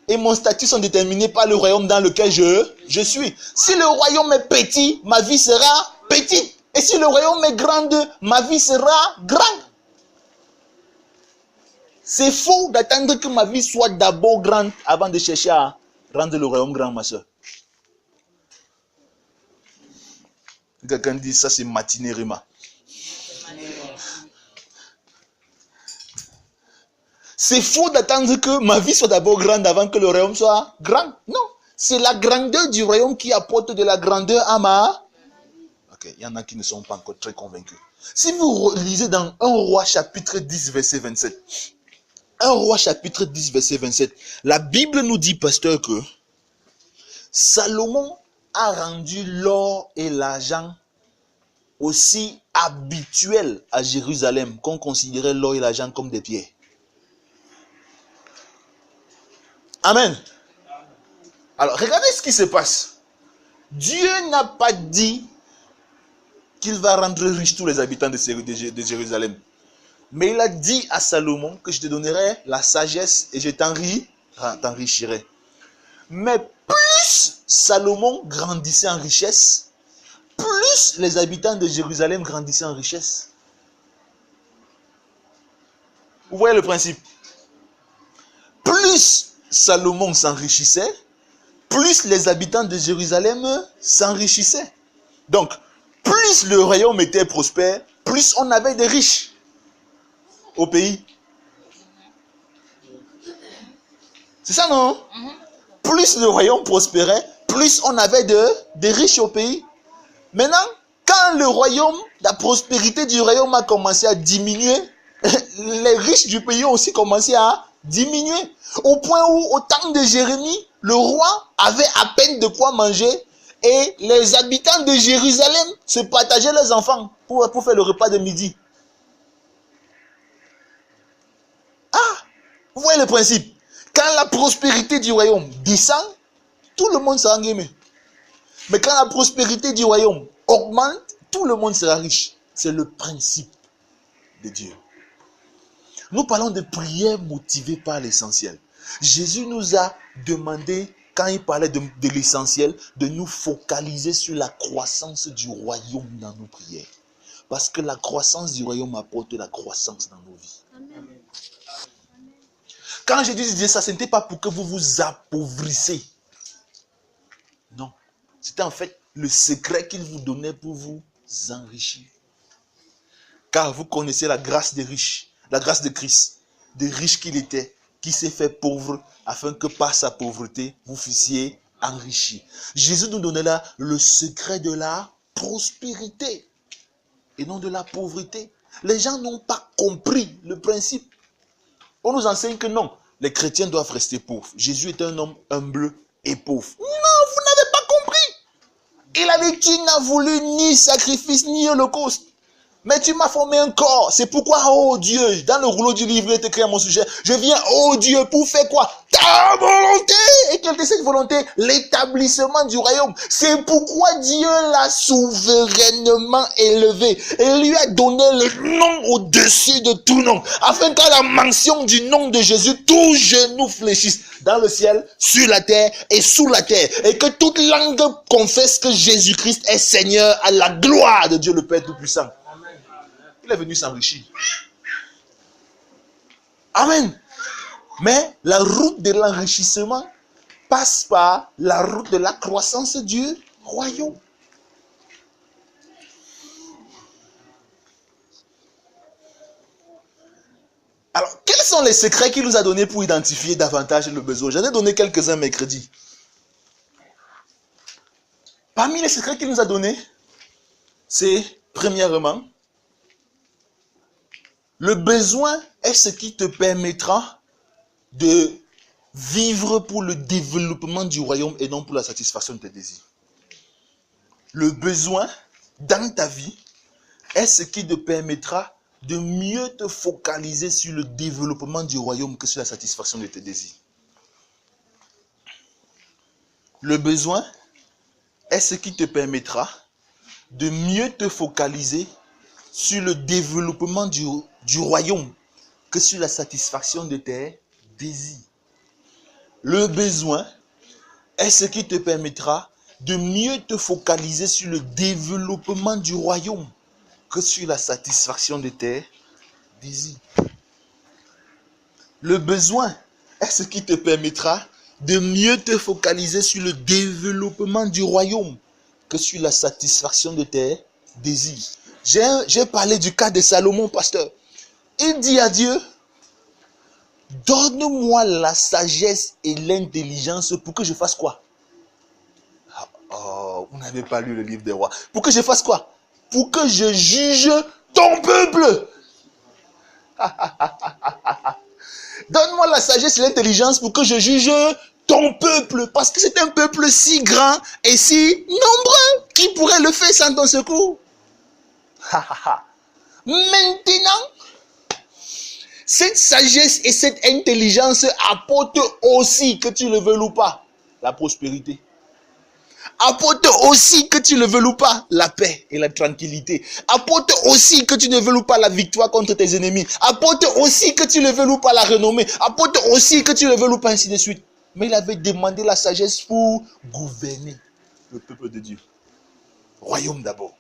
et mon statut sont déterminés par le royaume dans lequel je suis. Si le royaume est petit, ma vie sera petite. Et si le royaume est grand, ma vie sera grande. C'est faux d'attendre que ma vie soit d'abord grande avant de chercher à rendre le royaume grand, ma soeur. Quelqu'un dit ça, c'est matinée Rima. C'est faux d'attendre que ma vie soit d'abord grande avant que le royaume soit grand. Non, c'est la grandeur du royaume qui apporte de la grandeur à ma... Ok, il y en a qui ne sont pas encore très convaincus. Si vous lisez dans 1 Roi chapitre 10 verset 27, 1 Roi chapitre 10 verset 27, la Bible nous dit, pasteur, que Salomon a rendu l'or et l'argent aussi habituels à Jérusalem qu'on considérait l'or et l'argent comme des pierres. Amen. Alors, regardez ce qui se passe. Dieu n'a pas dit qu'il va rendre riches tous les habitants de Jérusalem. Mais il a dit à Salomon que je te donnerai la sagesse et je t'enrichirai. Mais plus Salomon grandissait en richesse, plus les habitants de Jérusalem grandissaient en richesse. Vous voyez le principe? Plus Salomon s'enrichissait, plus les habitants de Jérusalem s'enrichissaient. Donc, plus le royaume était prospère, plus on avait des riches au pays. C'est ça, non? Plus le royaume prospérait, plus on avait des riches au pays. Maintenant, quand le royaume, la prospérité du royaume a commencé à diminuer, les riches du pays ont aussi commencé à diminuer. Au point où, au temps de Jérémie, le roi avait à peine de quoi manger et les habitants de Jérusalem se partageaient leurs enfants pour faire le repas de midi. Ah, vous voyez le principe? Quand la prospérité du royaume descend, tout le monde sera enguémé. Mais quand la prospérité du royaume augmente, tout le monde sera riche. C'est le principe de Dieu. Nous parlons de prière motivée par l'essentiel. Jésus nous a demandé, quand il parlait de l'essentiel, de nous focaliser sur la croissance du royaume dans nos prières. Parce que la croissance du royaume apporte la croissance dans nos vies. Quand je disais ça, ce n'était pas pour que vous vous appauvrissez. Non. C'était en fait le secret qu'il vous donnait pour vous enrichir. Car vous connaissez la grâce des riches, la grâce de Christ, des riches qu'il était, qui s'est fait pauvre afin que par sa pauvreté, vous fussiez enrichis. Jésus nous donnait là le secret de la prospérité et non de la pauvreté. Les gens n'ont pas compris le principe. On nous enseigne que non, les chrétiens doivent rester pauvres. Jésus est un homme humble et pauvre. Non, vous n'avez pas compris. Il a dit, tu n'as voulu ni sacrifice ni holocauste. Mais tu m'as formé un corps. C'est pourquoi, oh Dieu, dans le rouleau du livre, il est écrit à mon sujet, je viens, oh Dieu, pour faire quoi? Ta volonté. Et quelle est cette volonté? L'établissement du royaume. C'est pourquoi Dieu l'a souverainement élevé. Et lui a donné le nom au-dessus de tout nom. Afin qu'à la mention du nom de Jésus, tout genou fléchisse. Dans le ciel, sur la terre et sous la terre. Et que toute langue confesse que Jésus-Christ est Seigneur à la gloire de Dieu le Père Tout-Puissant. Il est venu s'enrichir. Amen. Mais la route de l'enrichissement passe par la route de la croissance du royaume. Alors, quels sont les secrets qu'il nous a donnés pour identifier davantage le besoin? J'en ai donné quelques-uns mercredi. Parmi les secrets qu'il nous a donnés, c'est, premièrement, le besoin est ce qui te permettra de vivre pour le développement du royaume et non pour la satisfaction de tes désirs. Le besoin dans ta vie est ce qui te permettra de mieux te focaliser sur le développement du royaume que sur la satisfaction de tes désirs. Le besoin est ce qui te permettra de mieux te focaliser sur le développement du royaume que sur la satisfaction de tes désirs. Le besoin est ce qui te permettra de mieux te focaliser sur le développement du royaume que sur la satisfaction de tes désirs. Le besoin est ce qui te permettra de mieux te focaliser sur le développement du royaume que sur la satisfaction de tes désirs. J'ai parlé du cas de Salomon, pasteur. Il dit à Dieu, donne-moi la sagesse et l'intelligence pour que je fasse quoi? Oh, vous n'avez pas lu le livre des rois. Pour que je fasse quoi? Pour que je juge ton peuple. Donne-moi la sagesse et l'intelligence pour que je juge ton peuple. Parce que c'est un peuple si grand et si nombreux. Qui pourrait le faire sans ton secours? Maintenant, cette sagesse et cette intelligence apportent aussi, que tu le veuilles ou pas, la prospérité. Apporte aussi, que tu le veuilles ou pas, la paix et la tranquillité. Apporte aussi, que tu ne veuilles ou pas, la victoire contre tes ennemis. Apporte aussi, que tu le veuilles ou pas, la renommée. Apporte aussi, que tu le veuilles ou pas, ainsi de suite. Mais il avait demandé la sagesse pour gouverner le peuple de Dieu. Royaume d'abord.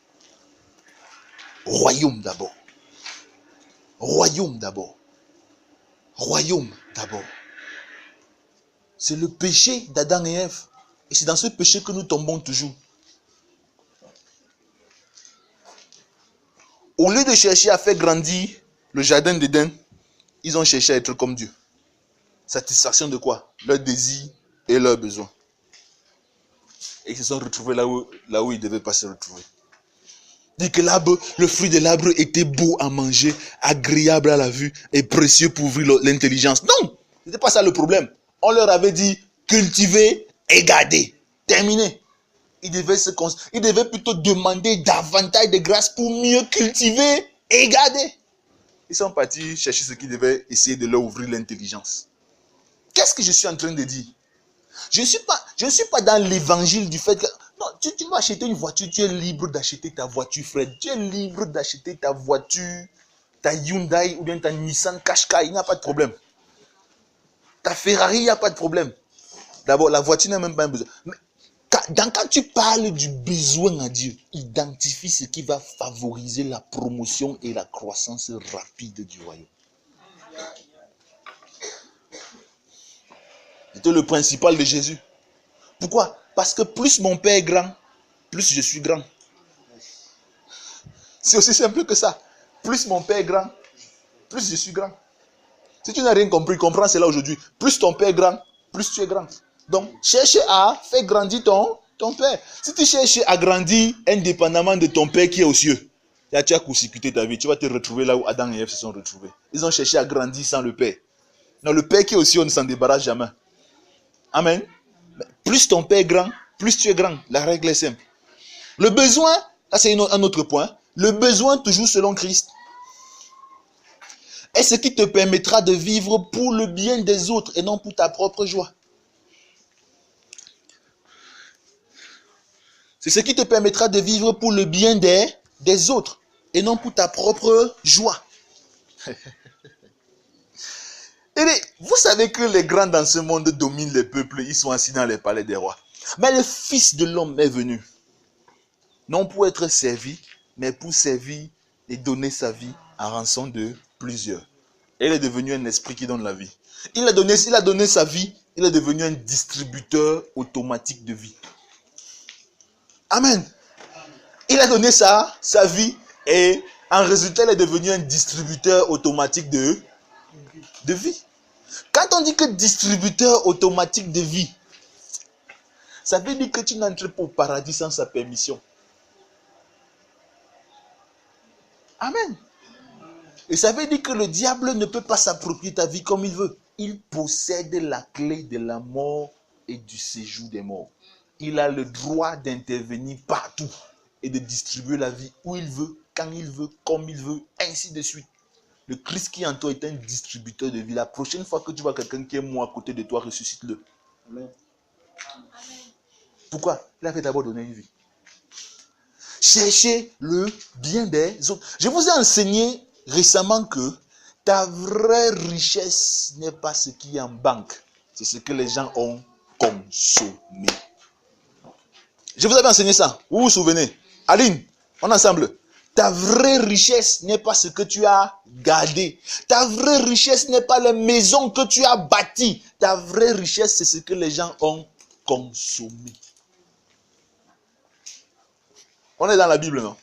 Royaume d'abord. Royaume d'abord. Royaume d'abord. C'est le péché d'Adam et Ève. Et c'est dans ce péché que nous tombons toujours. Au lieu de chercher à faire grandir le jardin d'Éden, ils ont cherché à être comme Dieu. Satisfaction de quoi? Leurs désirs et leurs besoins. Et ils se sont retrouvés là où ils ne devaient pas se retrouver. Dit que l'arbre, le fruit de l'arbre était beau à manger, agréable à la vue et précieux pour ouvrir l'intelligence. Non, ce n'était pas ça le problème. On leur avait dit cultiver et garder. Terminé. Ils devaient plutôt demander davantage de grâce pour mieux cultiver et garder. Ils sont partis chercher ce qui devait essayer de leur ouvrir l'intelligence. Qu'est-ce que je suis en train de dire? Je ne suis pas dans l'évangile du fait que... Non, tu vas acheter une voiture, tu es libre d'acheter ta voiture, Fred. Tu es libre d'acheter ta voiture, ta Hyundai ou bien ta Nissan Qashqai, il n'y a pas de problème. Ta Ferrari, il n'y a pas de problème. D'abord, la voiture n'a même pas besoin. Mais quand tu parles du besoin à Dieu, identifie ce qui va favoriser la promotion et la croissance rapide du royaume. C'était le principal de Jésus. Pourquoi? Parce que plus mon Père est grand, plus je suis grand. C'est aussi simple que ça. Plus mon Père est grand, plus je suis grand. Si tu n'as rien compris, comprends cela aujourd'hui. Plus ton Père est grand, plus tu es grand. Donc, cherche à faire grandir ton Père. Si tu cherches à grandir indépendamment de ton Père qui est aux cieux, là, tu as court-circuité ta vie. Tu vas te retrouver là où Adam et Ève se sont retrouvés. Ils ont cherché à grandir sans le Père. Non, le Père qui est aux cieux, on ne s'en débarrasse jamais. Amen. Plus ton Père est grand, plus tu es grand. La règle est simple. Le besoin, ça c'est un autre point. Le besoin toujours selon Christ est ce qui te permettra de vivre pour le bien des autres et non pour ta propre joie. C'est ce qui te permettra de vivre pour le bien des autres et non pour ta propre joie. Et vous savez que les grands dans ce monde dominent les peuples, ils sont assis dans les palais des rois. Mais le Fils de l'homme est venu, non pour être servi, mais pour servir et donner sa vie à rançon de plusieurs. Et il est devenu un esprit qui donne la vie. Il a donné sa vie, il est devenu un distributeur automatique de vie. Amen. Il a donné sa vie et en résultat, il est devenu un distributeur automatique de vie. Quand on dit que distributeur automatique de vie, ça veut dire que tu n'entres pas au paradis sans sa permission. Amen. Et ça veut dire que le diable ne peut pas s'approprier ta vie comme il veut. Il possède la clé de la mort et du séjour des morts. Il a le droit d'intervenir partout et de distribuer la vie où il veut, quand il veut, comme il veut, ainsi de suite. Le Christ qui est en toi est un distributeur de vie. La prochaine fois que tu vois quelqu'un qui est mort à côté de toi, ressuscite-le. Amen. Pourquoi? Il a fait d'abord donner une vie. Cherchez le bien des autres. Je vous ai enseigné récemment que ta vraie richesse n'est pas ce qui est en banque. C'est ce que les gens ont consommé. Je vous avais enseigné ça. Vous vous souvenez? Aline, on est ensemble. Ta vraie richesse n'est pas ce que tu as gardé. Ta vraie richesse n'est pas les maisons que tu as bâties. Ta vraie richesse, c'est ce que les gens ont consommé. On est dans la Bible, non?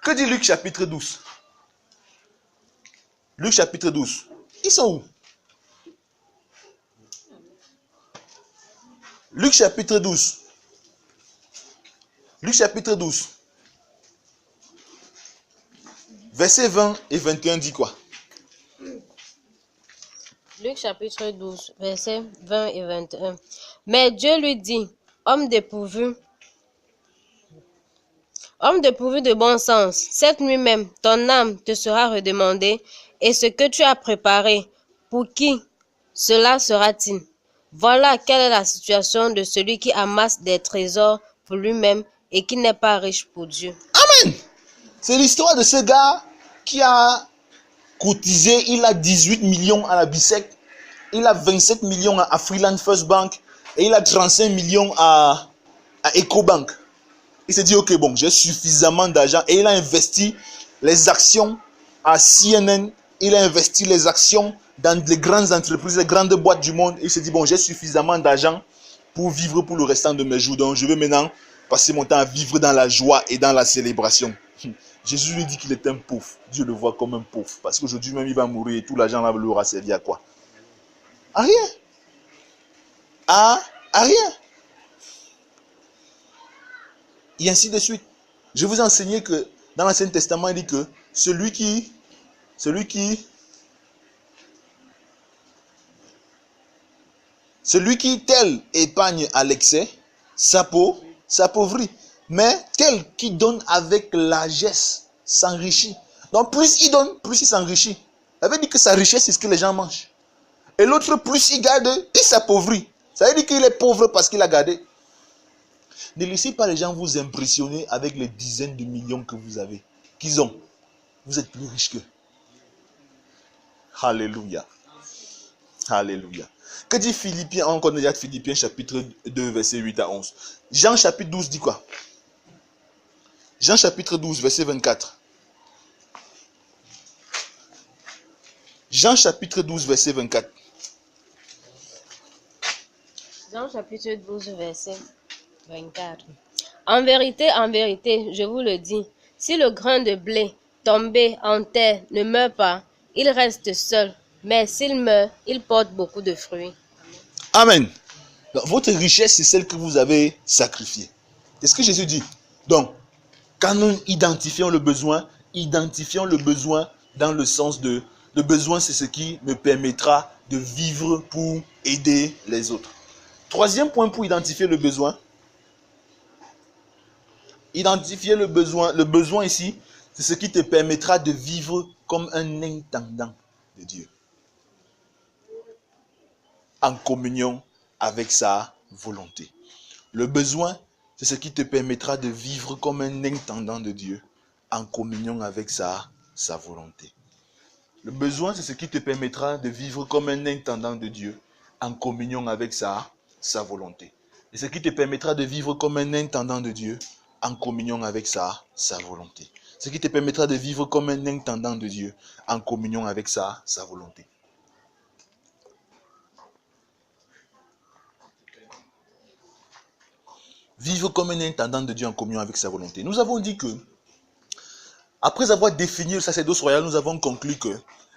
Que dit Luc chapitre 12? Luc chapitre 12. Ils sont où? Luc chapitre 12. Luc chapitre 12. Versets 20 et 21 dit quoi? Luc chapitre 12, versets 20 et 21. Mais Dieu lui dit, homme dépourvu de bon sens, cette nuit même, ton âme te sera redemandée, et ce que tu as préparé, pour qui cela sera-t-il? Voilà quelle est la situation de celui qui amasse des trésors pour lui-même et qui n'est pas riche pour Dieu. Amen. C'est l'histoire de ce gars qui a cotisé, il a 18 millions à la BICEC, il a 27 millions à Freeland First Bank et il a 35 millions à EcoBank. Il s'est dit, ok, bon, j'ai suffisamment d'argent et il a investi les actions à CNN, il a investi les actions dans les grandes entreprises, les grandes boîtes du monde. Il s'est dit, bon, j'ai suffisamment d'argent pour vivre pour le restant de mes jours. Donc, je vais maintenant passer mon temps à vivre dans la joie et dans la célébration. Jésus lui dit qu'il est un pauvre. Dieu le voit comme un pauvre. Parce qu'aujourd'hui même, il va mourir et tout l'argent là lui aura servi à quoi? À rien. À rien. Et ainsi de suite. Je vous ai enseigné que dans l'Ancien Testament, il dit que celui qui tel épargne à l'excès, s'appauvrit. Mais tel qui donne avec largesse s'enrichit. Donc plus il donne, plus il s'enrichit. Ça veut dire que sa richesse, c'est ce que les gens mangent. Et l'autre, plus il garde, il s'appauvrit. Ça veut dire qu'il est pauvre parce qu'il a gardé. Ne laissez pas les gens vous impressionner avec les dizaines de millions que vous avez, qu'ils ont. Vous êtes plus riche qu'eux. Alléluia. Alléluia. Que dit Philippiens? On connaît déjà Philippiens chapitre 2, verset 8 à 11. Jean chapitre 12 dit quoi? Jean chapitre 12, verset 24. Jean chapitre 12, verset 24. Jean chapitre 12, verset 24. En vérité, je vous le dis, si le grain de blé tombé en terre ne meurt pas, il reste seul, mais s'il meurt, il porte beaucoup de fruits. Amen. Donc, votre richesse, c'est celle que vous avez sacrifiée. C'est ce que Jésus dit. Donc, quand nous identifions le besoin dans le sens de... Le besoin, c'est ce qui me permettra de vivre pour aider les autres. Troisième point pour identifier le besoin. Identifier le besoin. Le besoin ici, c'est ce qui te permettra de vivre comme un intendant de Dieu. En communion avec sa volonté. Le besoin, c'est ce qui te permettra de vivre comme un intendant de Dieu. En communion avec sa volonté. Le besoin, c'est ce qui te permettra de vivre comme un intendant de Dieu. En communion avec sa volonté. Et ce qui te permettra de vivre comme un intendant de Dieu. En communion avec sa volonté. Ce qui te permettra de vivre comme un intendant de Dieu. En communion avec sa volonté. Vivre comme un intendant de Dieu en communion avec sa volonté. Nous avons dit que, après avoir défini le sacerdoce royal, nous avons conclu que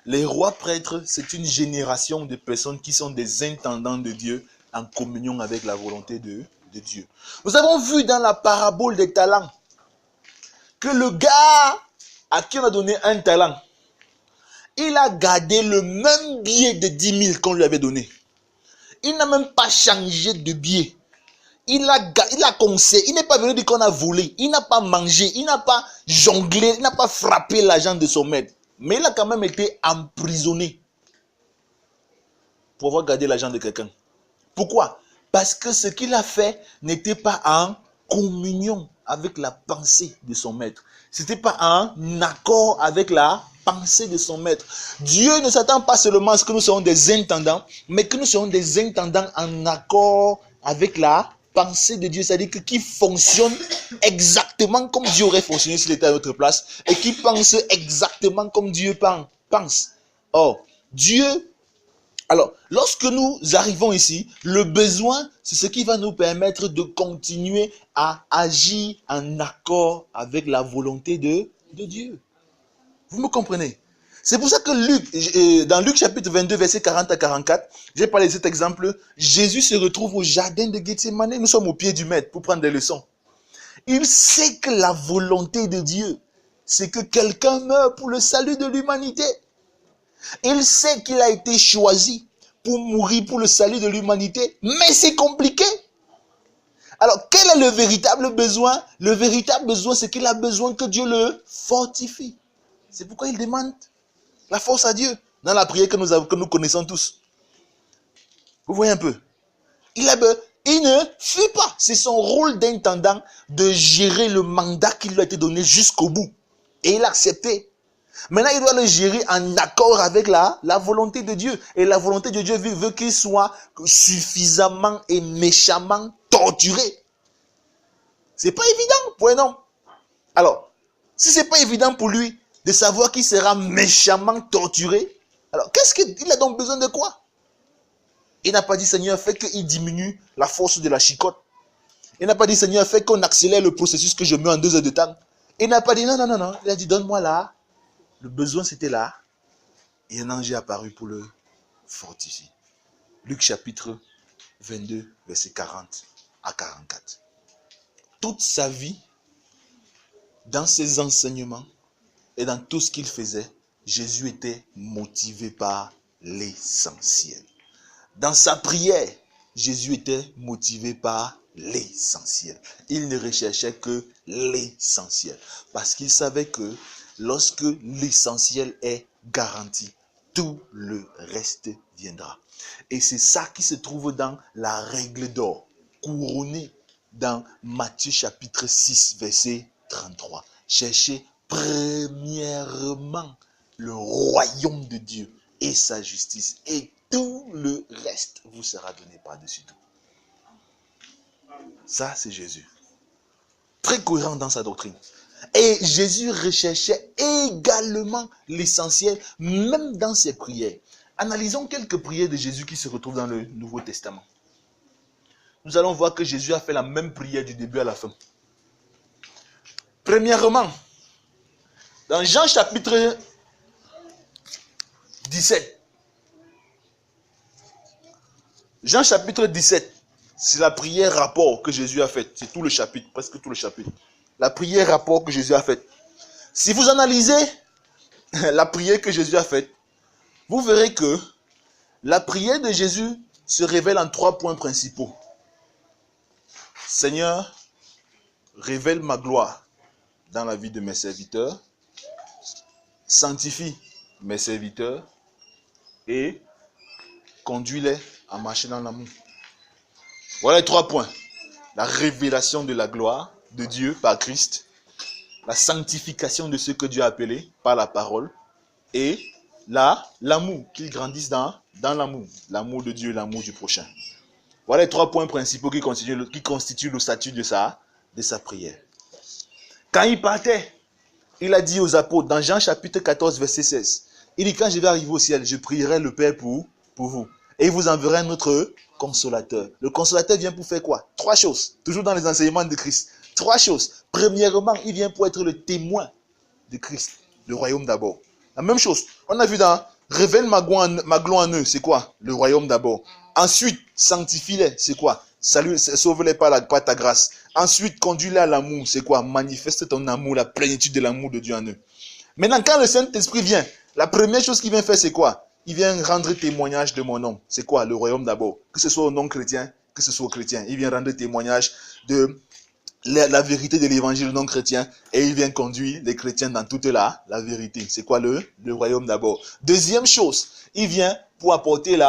les rois prêtres, c'est une génération de personnes qui sont des intendants de Dieu en communion avec la volonté de Dieu. Nous avons vu dans la parabole des talents que le gars à qui on a donné un talent, il a gardé le même billet de 10 000 qu'on lui avait donné. Il n'a même pas changé de billet. Il a conseillé, il n'est pas venu dire qu'on a volé, il n'a pas mangé, il n'a pas jonglé, il n'a pas frappé l'argent de son maître. Mais il a quand même été emprisonné pour avoir gardé l'argent de quelqu'un. Pourquoi? Parce que ce qu'il a fait n'était pas en communion avec la pensée de son maître. Ce n'était pas en accord avec la pensée de son maître. Dieu ne s'attend pas seulement à ce que nous soyons des intendants, mais que nous soyons des intendants en accord avec la pensée de Dieu, c'est-à-dire qui fonctionne exactement comme Dieu aurait fonctionné s'il était à notre place et qui pense exactement comme Dieu pense. Or, Dieu, alors, lorsque nous arrivons ici, le besoin, c'est ce qui va nous permettre de continuer à agir en accord avec la volonté de Dieu. Vous me comprenez? C'est pour ça que dans Luc chapitre 22, verset 40 à 44, j'ai parlé de cet exemple, Jésus se retrouve au jardin de Gethsémane. Nous sommes au pied du maître pour prendre des leçons. Il sait que la volonté de Dieu, c'est que quelqu'un meure pour le salut de l'humanité. Il sait qu'il a été choisi pour mourir pour le salut de l'humanité, mais c'est compliqué. Alors, quel est le véritable besoin? Le véritable besoin, c'est qu'il a besoin que Dieu le fortifie. C'est pourquoi il demande la force à Dieu dans la prière que nous connaissons tous. Vous voyez un peu? Il ne fuit pas. C'est son rôle d'intendant de gérer le mandat qui lui a été donné jusqu'au bout. Et il a accepté. Maintenant, il doit le gérer en accord avec la volonté de Dieu. Et la volonté de Dieu veut qu'il soit suffisamment et méchamment torturé. C'est pas évident pour un homme. Alors, si c'est pas évident pour lui de savoir qu'il sera méchamment torturé, alors qu'est-ce qu'il a donc besoin de quoi? Il n'a pas dit, Seigneur, fais qu'il diminue la force de la chicotte. Il n'a pas dit, Seigneur, fais qu'on accélère le processus que je mets en 2 heures de temps. Il n'a pas dit, non. Il a dit, donne-moi là. Le besoin, c'était là. Et un ange est apparu pour le fortifier. Luc chapitre 22, verset 40 à 44. Toute sa vie, dans ses enseignements et dans tout ce qu'il faisait, Jésus était motivé par l'essentiel. Dans sa prière, Jésus était motivé par l'essentiel. Il ne recherchait que l'essentiel. Parce qu'il savait que lorsque l'essentiel est garanti, tout le reste viendra. Et c'est ça qui se trouve dans la règle d'or, couronnée dans Matthieu chapitre 6, verset 33. Cherchez premièrement le royaume de Dieu et sa justice. Et tout le reste vous sera donné par-dessus tout. Ça, c'est Jésus. Très cohérent dans sa doctrine. Et Jésus recherchait également l'essentiel, même dans ses prières. Analysons quelques prières de Jésus qui se retrouvent dans le Nouveau Testament. Nous allons voir que Jésus a fait la même prière du début à la fin. Premièrement, dans Jean chapitre 17. Jean chapitre 17, c'est la prière rapport que Jésus a faite. C'est tout le chapitre, presque tout le chapitre. La prière rapport que Jésus a faite. Si vous analysez la prière que Jésus a faite, vous verrez que la prière de Jésus se révèle en 3 points principaux. Seigneur, révèle ma gloire dans la vie de mes serviteurs. Sanctifie mes serviteurs et conduis-les à marcher dans l'amour. Voilà les 3 points. La révélation de la gloire de Dieu par Christ, la sanctification de ce que Dieu a appelé par la parole et l'amour, qu'ils grandissent dans l'amour. L'amour de Dieu, l'amour du prochain. Voilà les 3 points principaux qui constituent le statut de sa prière. Quand il partait, il a dit aux apôtres, dans Jean chapitre 14, verset 16, il dit, quand je vais arriver au ciel, je prierai le Père pour vous. Et il vous enverra un autre consolateur. Le consolateur vient pour faire quoi? 3 choses. Toujours dans les enseignements de Christ. 3 choses. Premièrement, il vient pour être le témoin de Christ. Le royaume d'abord. La même chose. On a vu dans révèle ma gloire en eux. C'est quoi? Le royaume d'abord. Ensuite, sanctifie-les. C'est quoi? Salut, sauve-les par ta grâce. Ensuite, conduis-les à l'amour. C'est quoi? Manifeste ton amour, la plénitude de l'amour de Dieu en eux. Maintenant, quand le Saint-Esprit vient, la première chose qu'il vient faire, c'est quoi? Il vient rendre témoignage de mon nom. C'est quoi? Le royaume d'abord. Que ce soit au non-chrétien, que ce soit au chrétien. Il vient rendre témoignage de la vérité de l'évangile non chrétien. Et il vient conduire les chrétiens dans toute la vérité. C'est quoi le royaume d'abord? Deuxième chose, il vient pour apporter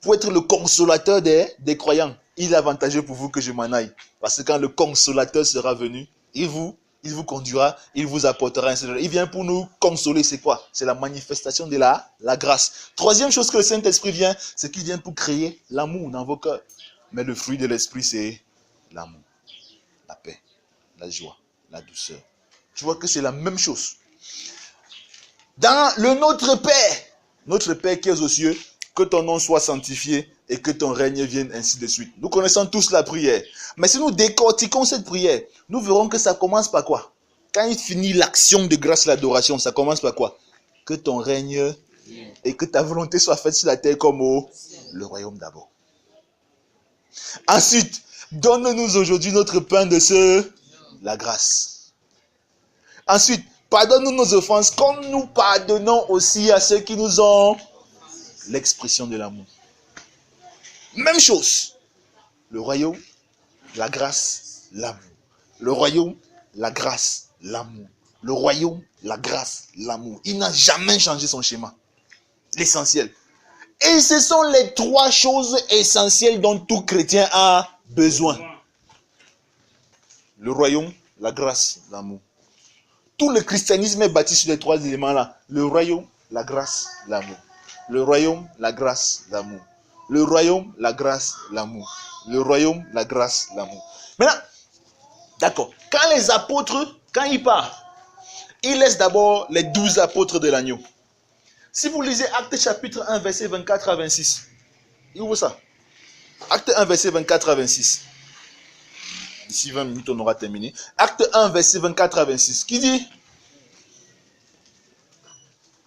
pour être le consolateur des croyants. Il est avantageux pour vous que je m'en aille. Parce que quand le consolateur sera venu, il vous conduira, il vous apportera. Il vient pour nous consoler. C'est quoi? C'est la manifestation de la grâce. Troisième chose que le Saint-Esprit vient, c'est qu'il vient pour créer l'amour dans vos cœurs. Mais le fruit de l'Esprit, c'est l'amour, la paix, la joie, la douceur. Tu vois que c'est la même chose. Dans le Notre Père qui est aux cieux, que ton nom soit sanctifié et que ton règne vienne, ainsi de suite. Nous connaissons tous la prière. Mais si nous décortiquons cette prière, nous verrons que ça commence par quoi? Quand il finit l'action de grâce et l'adoration, ça commence par quoi? Que ton règne et que ta volonté soit faite sur la terre comme le royaume d'abord. Ensuite, donne-nous aujourd'hui notre pain de la grâce. Ensuite, pardonne-nous nos offenses comme nous pardonnons aussi à ceux qui nous ont l'expression de l'amour. Même chose. Le royaume, la grâce, l'amour. Le royaume, la grâce, l'amour. Le royaume, la grâce, l'amour. Il n'a jamais changé son schéma. L'essentiel. Et ce sont les 3 choses essentielles dont tout chrétien a besoin. Le royaume, la grâce, l'amour. Tout le christianisme est bâti sur les 3 éléments-là. Le royaume, la grâce, l'amour. Le royaume, la grâce, l'amour. Le royaume, la grâce, l'amour. Le royaume, la grâce, l'amour. Maintenant, d'accord. Quand les apôtres, quand ils partent, ils laissent d'abord les 12 apôtres de l'agneau. Si vous lisez Actes chapitre 1, verset 24 à 26. Il ouvre ça. Acte 1, verset 24 à 26. D'ici 20 minutes, on aura terminé. Acte 1, verset 24 à 26. Qui dit?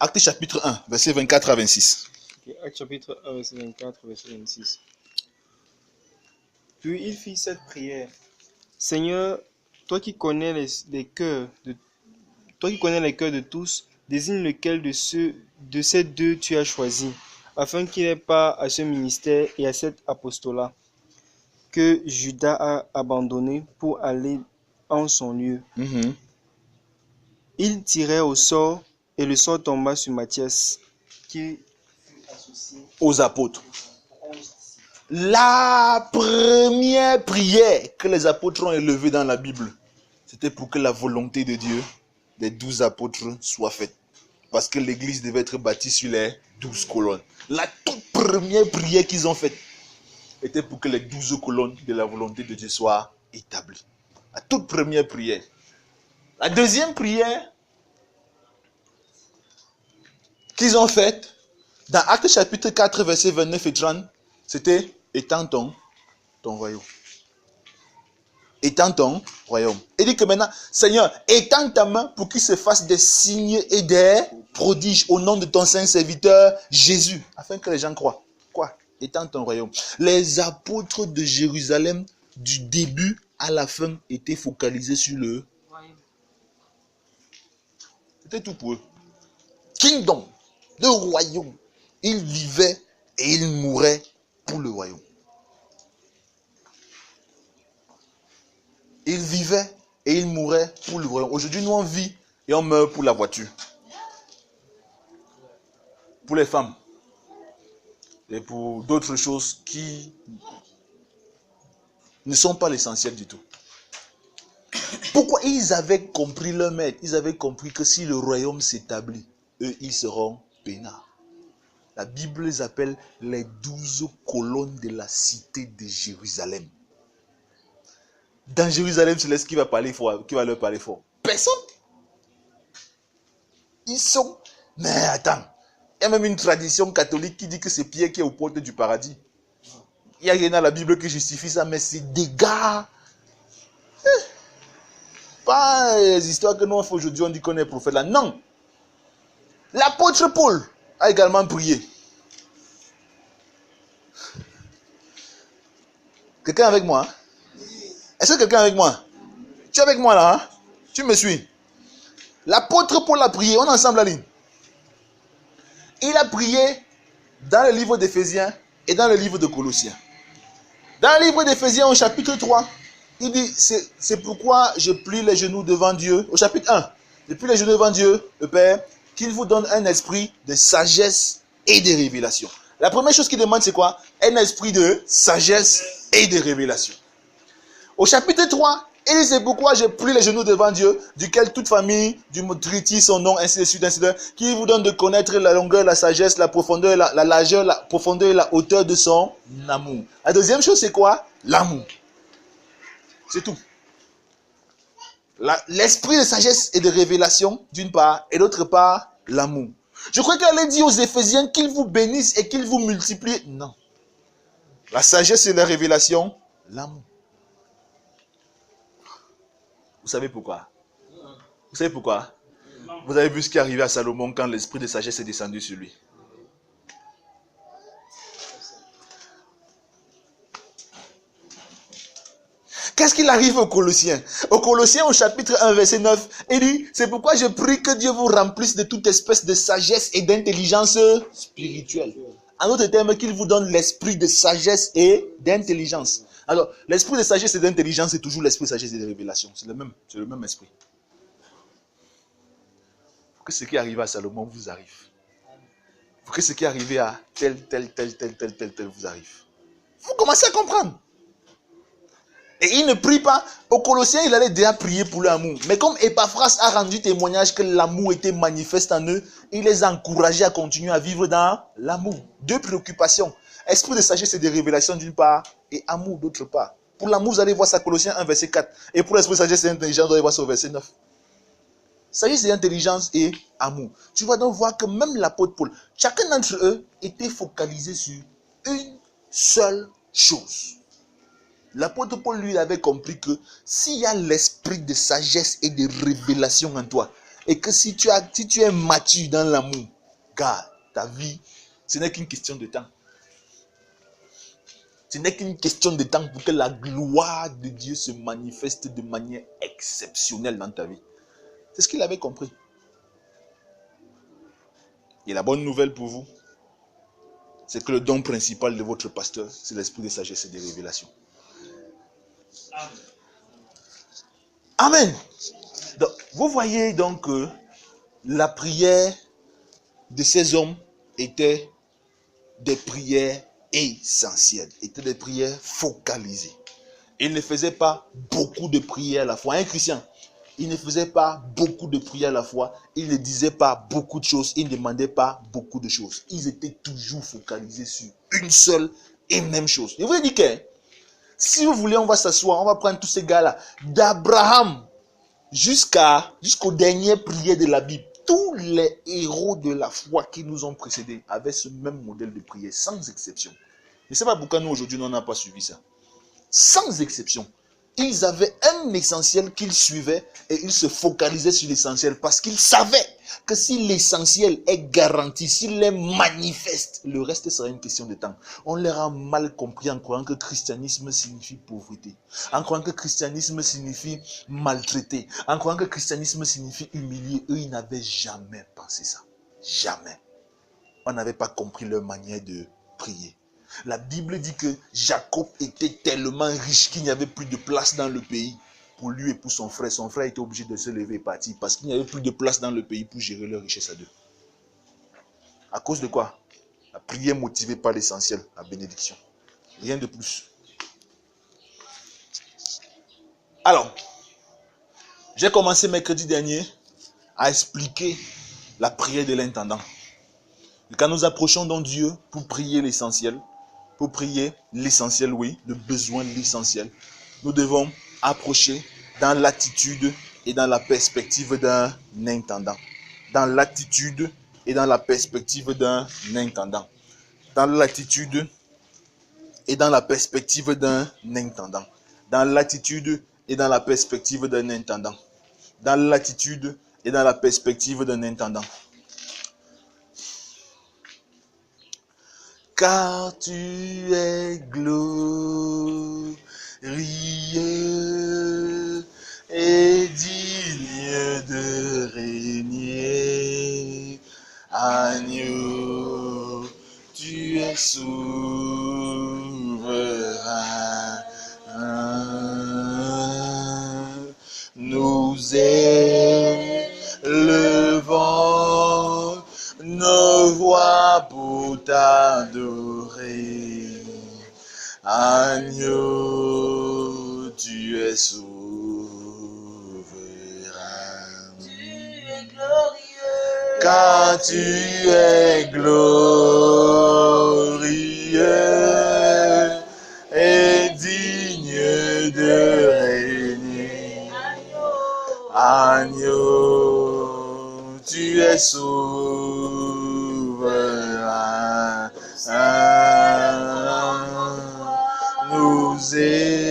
Acte chapitre 1, verset 24 à 26. Okay, Acte chapitre 1, verset 24, verset 26. Puis il fit cette prière. Seigneur, toi qui connais les cœurs de tous, désigne lequel de ces 2 tu as choisi, afin qu'il ait part à ce ministère et à cet apostolat que Judas a abandonné pour aller en son lieu. Il tirait au sort et le sort tomba sur Matthias, qui fut associé aux apôtres. La première prière que les apôtres ont élevée dans la Bible, c'était pour que la volonté de Dieu des 12 apôtres soit faite. Parce que l'église devait être bâtie sur les 12 colonnes. La toute première prière qu'ils ont faite était pour que les 12 colonnes de la volonté de Dieu soient établies. La toute première prière. La deuxième prière qu'ils ont faite, dans Actes chapitre 4, versets 29 et 30, c'était « Étends ton royaume ». Étends ton royaume. Il dit que maintenant, Seigneur, étends ta main pour qu'il se fasse des signes et des prodiges au nom de ton saint serviteur Jésus, afin que les gens croient. Quoi? Étends ton royaume. Les apôtres de Jérusalem, du début à la fin, étaient focalisés sur le royaume. C'était tout pour eux. Kingdom, le royaume. Ils vivaient et ils mouraient pour le royaume. Ils vivaient et ils mouraient pour le royaume. Aujourd'hui, nous on vit et on meurt pour la voiture. Pour les femmes. Et pour d'autres choses qui ne sont pas l'essentiel du tout. Pourquoi? Ils avaient compris leur maître. Ils avaient compris que si le royaume s'établit, eux, ils seront peinards. La Bible les appelle les 12 colonnes de la cité de Jérusalem. Dans Jérusalem, c'est qui va parler fort, qui va leur parler fort? Personne. Ils sont... Mais attends, il y a même une tradition catholique qui dit que c'est Pierre qui est aux portes du paradis. Il y a rien dans la Bible qui justifie ça, mais c'est des gars. Pas les histoires que nous aujourd'hui on dit qu'on est prophète là. Non. L'apôtre Paul a également prié. Quelqu'un avec moi? Est-ce que quelqu'un est avec moi? Tu es avec moi là? Hein? Tu me suis? L'apôtre Paul a prié. On est ensemble la ligne. Il a prié dans le livre d'Éphésiens et dans le livre de Colossiens. Dans le livre d'Éphésiens au chapitre 3, il dit, c'est pourquoi je plie les genoux devant Dieu. Au chapitre 1, je plie les genoux devant Dieu, le Père, qu'il vous donne un esprit de sagesse et de révélation. La première chose qu'il demande, c'est quoi? Un esprit de sagesse et de révélation. Au chapitre 3, il dit, c'est pourquoi je plie les genoux devant Dieu, duquel toute famille, du triti son nom, ainsi de suite, qui vous donne de connaître la longueur, la sagesse, la profondeur, la largeur, la profondeur et la hauteur de son amour. La deuxième chose, c'est quoi? L'amour. C'est tout. L'esprit de sagesse et de révélation, d'une part, et d'autre part, l'amour. Je crois qu'elle a dit aux Éphésiens qu'ils vous bénissent et qu'ils vous multiplient. Non. La sagesse et la révélation, l'amour. Vous savez pourquoi? Vous savez pourquoi? Vous avez vu ce qui est arrivé à Salomon quand l'esprit de sagesse est descendu sur lui. Qu'est-ce qu'il arrive aux Colossiens? Aux Colossiens, au chapitre 1, verset 9, il dit, c'est pourquoi je prie que Dieu vous remplisse de toute espèce de sagesse et d'intelligence spirituelle. En d'autres termes, qu'il vous donne l'esprit de sagesse et d'intelligence. Alors, l'esprit de sagesse et d'intelligence, c'est toujours l'esprit de sagesse et de révélation. C'est le même esprit. Pour que ce qui est arrivé à Salomon vous arrive. Pour que ce qui est arrivé à tel vous arrive. Vous commencez à comprendre. Et il ne prie pas. Aux Colossiens, il allait déjà prier pour l'amour. Mais comme Epaphras a rendu témoignage que l'amour était manifeste en eux, il les a encouragés à continuer à vivre dans l'amour. Deux préoccupations. Esprit de sagesse et de révélation d'une part, et amour d'autre part. Pour l'amour, vous allez voir ça, Colossiens 1, verset 4. Et pour l'esprit de sagesse et d'intelligence, vous allez voir ça au verset 9. Sagesse et intelligence et amour. Tu vas donc voir que même l'apôtre Paul, chacun d'entre eux était focalisé sur une seule chose. L'apôtre Paul, lui, avait compris que s'il y a l'esprit de sagesse et de révélation en toi, et que si tu es mature dans l'amour, car ta vie, ce n'est qu'une question de temps. Ce n'est qu'une question de temps pour que la gloire de Dieu se manifeste de manière exceptionnelle dans ta vie. C'est ce qu'il avait compris. Et la bonne nouvelle pour vous, c'est que le don principal de votre pasteur, c'est l'esprit de sagesse et de révélation. Amen. Donc, vous voyez donc que la prière de ces hommes était des prières essentielles, étaient des prières focalisées. Ils ne faisaient pas beaucoup de prières à la fois. Un chrétien, il ne faisait pas beaucoup de prières à la fois, il ne disait pas beaucoup de choses, il ne demandait pas beaucoup de choses. Ils étaient toujours focalisés sur une seule et même chose. Je vous ai dit que si vous voulez, on va s'asseoir, on va prendre tous ces gars-là, d'Abraham jusqu'aux dernières prières de la Bible. Tous les héros de la foi qui nous ont précédés avaient ce même modèle de prière, sans exception. Je ne sais pas pourquoi nous, aujourd'hui, on n'a pas suivi ça. Sans exception. Ils avaient un essentiel qu'ils suivaient et ils se focalisaient sur l'essentiel parce qu'ils savaient que si l'essentiel est garanti, s'il est manifeste, le reste sera une question de temps. On leur a mal compris en croyant que christianisme signifie pauvreté, en croyant que christianisme signifie maltraiter, en croyant que christianisme signifie humilier. Eux, ils n'avaient jamais pensé ça. Jamais. On n'avait pas compris leur manière de prier. La Bible dit que Jacob était tellement riche qu'il n'y avait plus de place dans le pays pour lui et pour son frère. Son frère était obligé de se lever et partir parce qu'il n'y avait plus de place dans le pays pour gérer leur richesse à deux. À cause de quoi? La prière motivée par l'essentiel, la bénédiction. Rien de plus. Alors, j'ai commencé mercredi dernier à expliquer la prière de l'intendant. Et quand nous approchons donc Dieu pour prier l'essentiel, oui, le besoin de l'essentiel, nous devons approcher dans l'attitude et dans la perspective d'un intendant. Dans l'attitude et dans la perspective d'un intendant. Dans l'attitude et dans la perspective d'un intendant. Dans l'attitude et dans la perspective d'un intendant. Dans l'attitude et dans la perspective d'un intendant. Car tu es glorieux et digne de régner. Agneau, tu es souverain. Nous élevons nos voix pour t'adorer. Agneau, tu es souverain. Car tu es glorieux et digne de régner. Agneau, tu es souverain. Nous élevons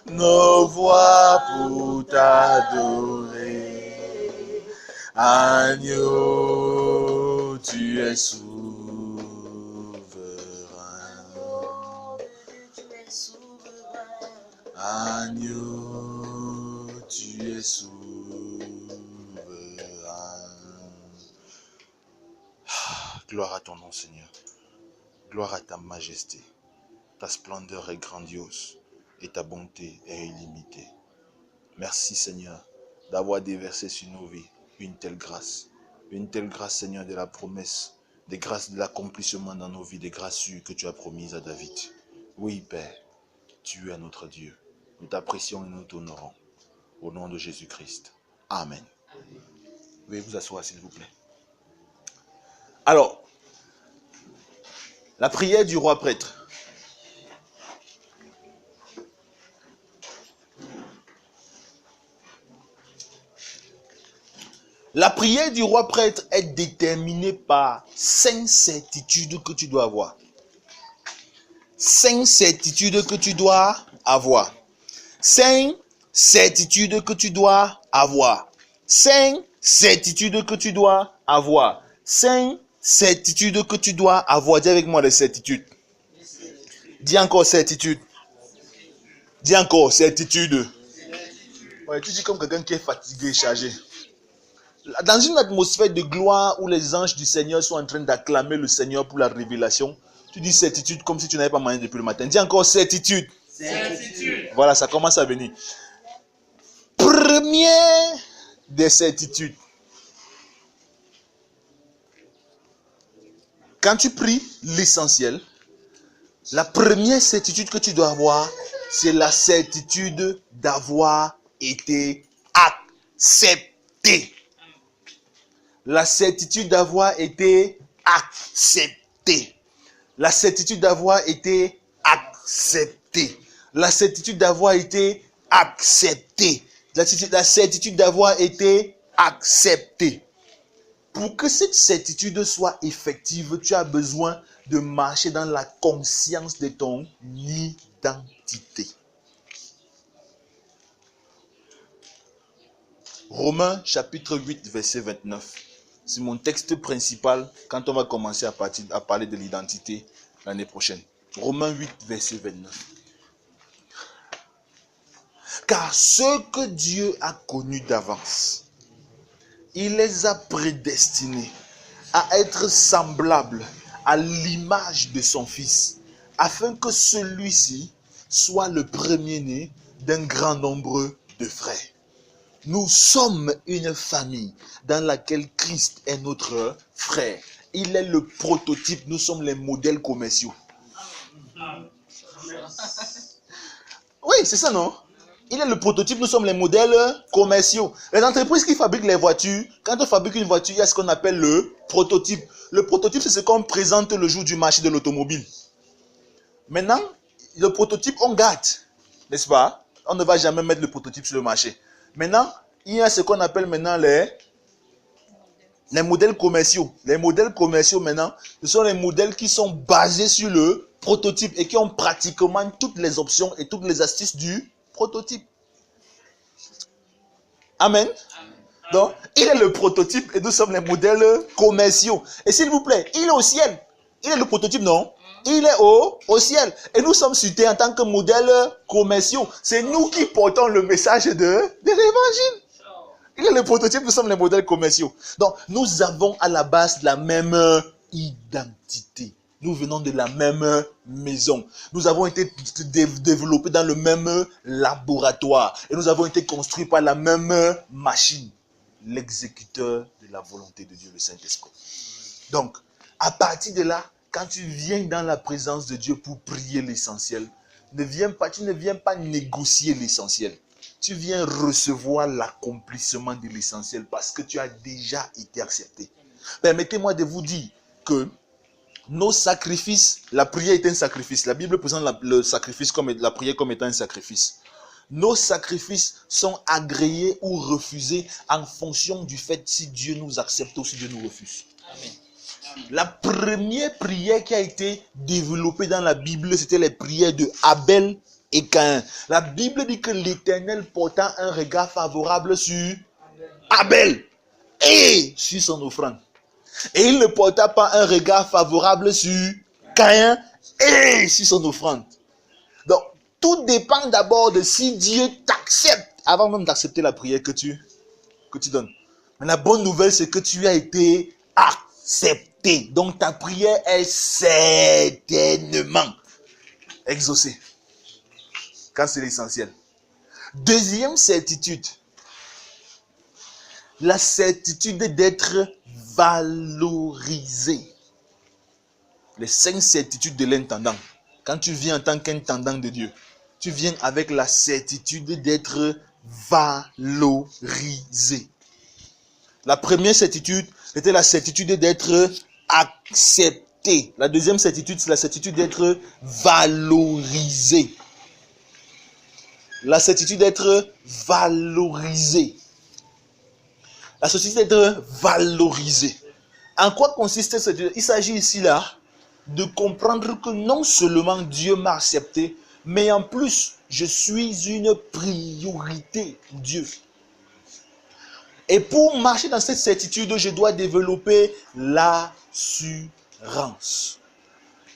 nos voix pour t'adorer. Agneau, tu es souverain. Agneau, tu es souverain. Gloire à ton nom, Seigneur. Gloire à ta majesté. Ta splendeur est grandiose et ta bonté est illimitée. Merci, Seigneur, d'avoir déversé sur nos vies une telle grâce. Une telle grâce, Seigneur, de la promesse, des grâces de l'accomplissement dans nos vies, des grâces sûres que tu as promises à David. Oui, Père, tu es notre Dieu. Nous t'apprécions et nous t'honorons. Au nom de Jésus-Christ. Amen. Veuillez vous asseoir, s'il vous plaît. Alors, la prière du roi prêtre. La prière du roi prêtre est déterminée par 5 certitudes que tu dois avoir. 5 certitudes que tu dois avoir. 5 certitudes que tu dois avoir. 5 certitudes que tu dois avoir. 5 certitudes que tu dois avoir. Dis avec moi les certitudes. Dis encore certitude. Dis encore certitude. Ouais, tu dis comme quelqu'un qui est fatigué, chargé. Dans une atmosphère de gloire où les anges du Seigneur sont en train d'acclamer le Seigneur pour la révélation, tu dis certitude comme si tu n'avais pas mangé depuis le matin. Dis encore certitude. Certitude. Voilà, ça commence à venir. Première des certitudes. Quand tu pries l'essentiel, la première certitude que tu dois avoir, c'est la certitude d'avoir été accepté. La certitude d'avoir été accepté. La certitude d'avoir été accepté. La certitude d'avoir été accepté. La certitude d'avoir été accepté. Pour que cette certitude soit effective, tu as besoin de marcher dans la conscience de ton identité. Romains chapitre 8, verset 29. C'est mon texte principal quand on va commencer à parler de l'identité l'année prochaine. Romains 8, verset 29. Car ceux que Dieu a connus d'avance, il les a prédestinés à être semblables à l'image de son Fils, afin que celui-ci soit le premier-né d'un grand nombre de frères. Nous sommes une famille dans laquelle Christ est notre frère. Il est le prototype, nous sommes les modèles commerciaux. Oui, c'est ça, non? Il est le prototype, nous sommes les modèles commerciaux. Les entreprises qui fabriquent les voitures, quand on fabrique une voiture, il y a ce qu'on appelle le prototype. Le prototype, c'est ce qu'on présente le jour du marché de l'automobile. Maintenant, le prototype, on garde, n'est-ce pas? On ne va jamais mettre le prototype sur le marché. Maintenant, il y a ce qu'on appelle maintenant les modèles commerciaux. Les modèles commerciaux, maintenant, ce sont les modèles qui sont basés sur le prototype et qui ont pratiquement toutes les options et toutes les astuces du prototype. Amen. Donc, il est le prototype et nous sommes les modèles commerciaux. Et s'il vous plaît, il est au ciel. Il est le prototype, non? Il est au ciel. Et nous sommes sur terre en tant que modèles commerciaux. C'est nous qui portons le message de l'évangile. Il est le prototype, nous sommes les modèles commerciaux. Donc, nous avons à la base la même identité. Nous venons de la même maison. Nous avons été développés dans le même laboratoire. Et nous avons été construits par la même machine. L'exécuteur de la volonté de Dieu, le Saint-Esprit. Donc, à partir de là, quand tu viens dans la présence de Dieu pour prier l'essentiel, tu ne viens pas négocier l'essentiel. Tu viens recevoir l'accomplissement de l'essentiel parce que tu as déjà été accepté. Permettez-moi de vous dire que nos sacrifices, la prière est un sacrifice. La Bible présente le sacrifice la prière comme étant un sacrifice. Nos sacrifices sont agréés ou refusés en fonction du fait si Dieu nous accepte ou si Dieu nous refuse. Amen. La première prière qui a été développée dans la Bible, c'était les prières de Abel et Caïn. La Bible dit que l'Éternel porta un regard favorable sur Abel et sur son offrande. Et il ne porta pas un regard favorable sur Caïn et sur son offrande. Donc, tout dépend d'abord de si Dieu t'accepte avant même d'accepter la prière que tu donnes. Mais la bonne nouvelle, c'est que tu as été accepté. Donc, ta prière est certainement exaucée. Quand c'est l'essentiel. Deuxième certitude. La certitude d'être valorisé. Les 5 certitudes de l'intendant. Quand tu viens en tant qu'intendant de Dieu, tu viens avec la certitude d'être valorisé. La première certitude était la certitude d'être accepté. La deuxième certitude, c'est la certitude d'être valorisé. La certitude d'être valorisé. La certitude d'être valorisé. En quoi consiste cette certitude? Il s'agit ici là de comprendre que non seulement Dieu m'a accepté, mais en plus, je suis une priorité pour Dieu. Et pour marcher dans cette certitude, je dois développer l'assurance.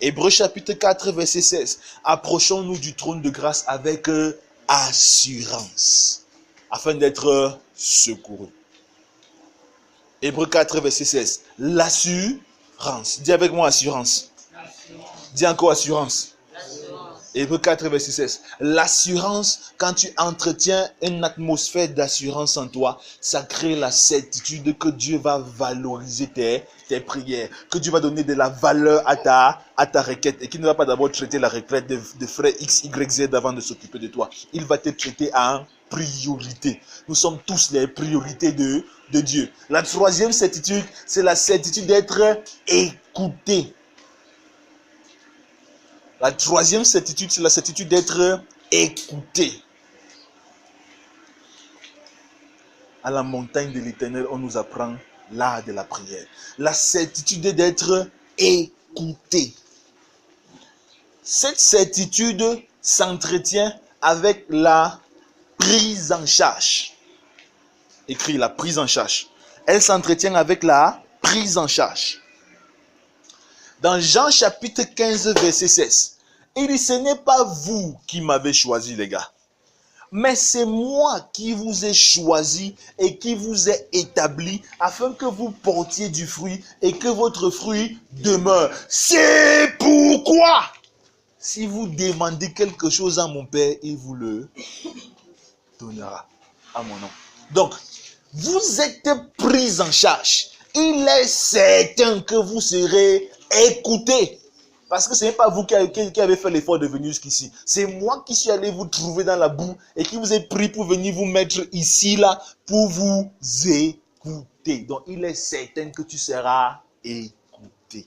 Hébreux chapitre 4, verset 16. Approchons-nous du trône de grâce avec assurance, afin d'être secourus. Hébreux 4, verset 16. L'assurance. Dis avec moi assurance. Dis encore assurance. Hébreux 4, verset 16. L'assurance, quand tu entretiens une atmosphère d'assurance en toi, ça crée la certitude que Dieu va valoriser tes prières, que Dieu va donner de la valeur à ta requête et qu'il ne va pas d'abord traiter la requête de frère X, Y, Z avant de s'occuper de toi. Il va te traiter en priorité. Nous sommes tous les priorités de Dieu. La troisième certitude, c'est la certitude d'être écouté. La troisième certitude, c'est la certitude d'être écouté. À la montagne de l'Éternel, on nous apprend l'art de la prière. La certitude d'être écouté. Cette certitude s'entretient avec la prise en charge. Écrit la prise en charge. Elle s'entretient avec la prise en charge. Dans Jean chapitre 15, verset 16, il dit, ce n'est pas vous qui m'avez choisi, les gars, mais c'est moi qui vous ai choisi et qui vous ai établi afin que vous portiez du fruit et que votre fruit demeure. C'est pourquoi, si vous demandez quelque chose à mon Père, il vous le donnera à mon nom. Donc, vous êtes pris en charge. Il est certain que vous serez écouté. Parce que ce n'est pas vous qui avez fait l'effort de venir jusqu'ici. C'est moi qui suis allé vous trouver dans la boue et qui vous ai pris pour venir vous mettre ici, là, pour vous écouter. Donc, il est certain que tu seras écouté.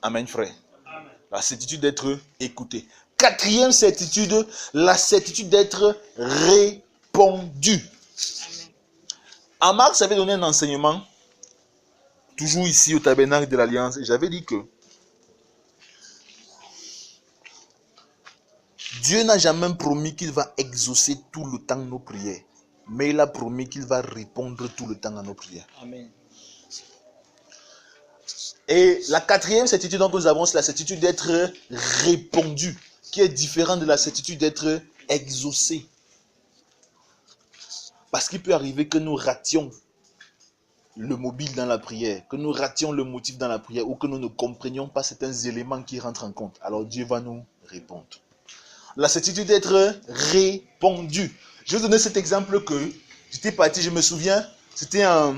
Amen, frère. Amen. La certitude d'être écouté. Quatrième certitude, la certitude d'être répondu. En Marc, j'avais donné un enseignement, toujours ici au tabernacle de l'Alliance, et j'avais dit que Dieu n'a jamais promis qu'il va exaucer tout le temps nos prières, mais il a promis qu'il va répondre tout le temps à nos prières. Amen. Et la quatrième certitude dont nous avons, c'est la certitude d'être répondu, qui est différente de la certitude d'être exaucé. Parce qu'il peut arriver que nous rations le mobile dans la prière, que nous rations le motif dans la prière, ou que nous ne comprenions pas certains éléments qui rentrent en compte. Alors Dieu va nous répondre. La certitude d'être répondu. Je vais vous donner cet exemple que j'étais parti, je me souviens, c'était en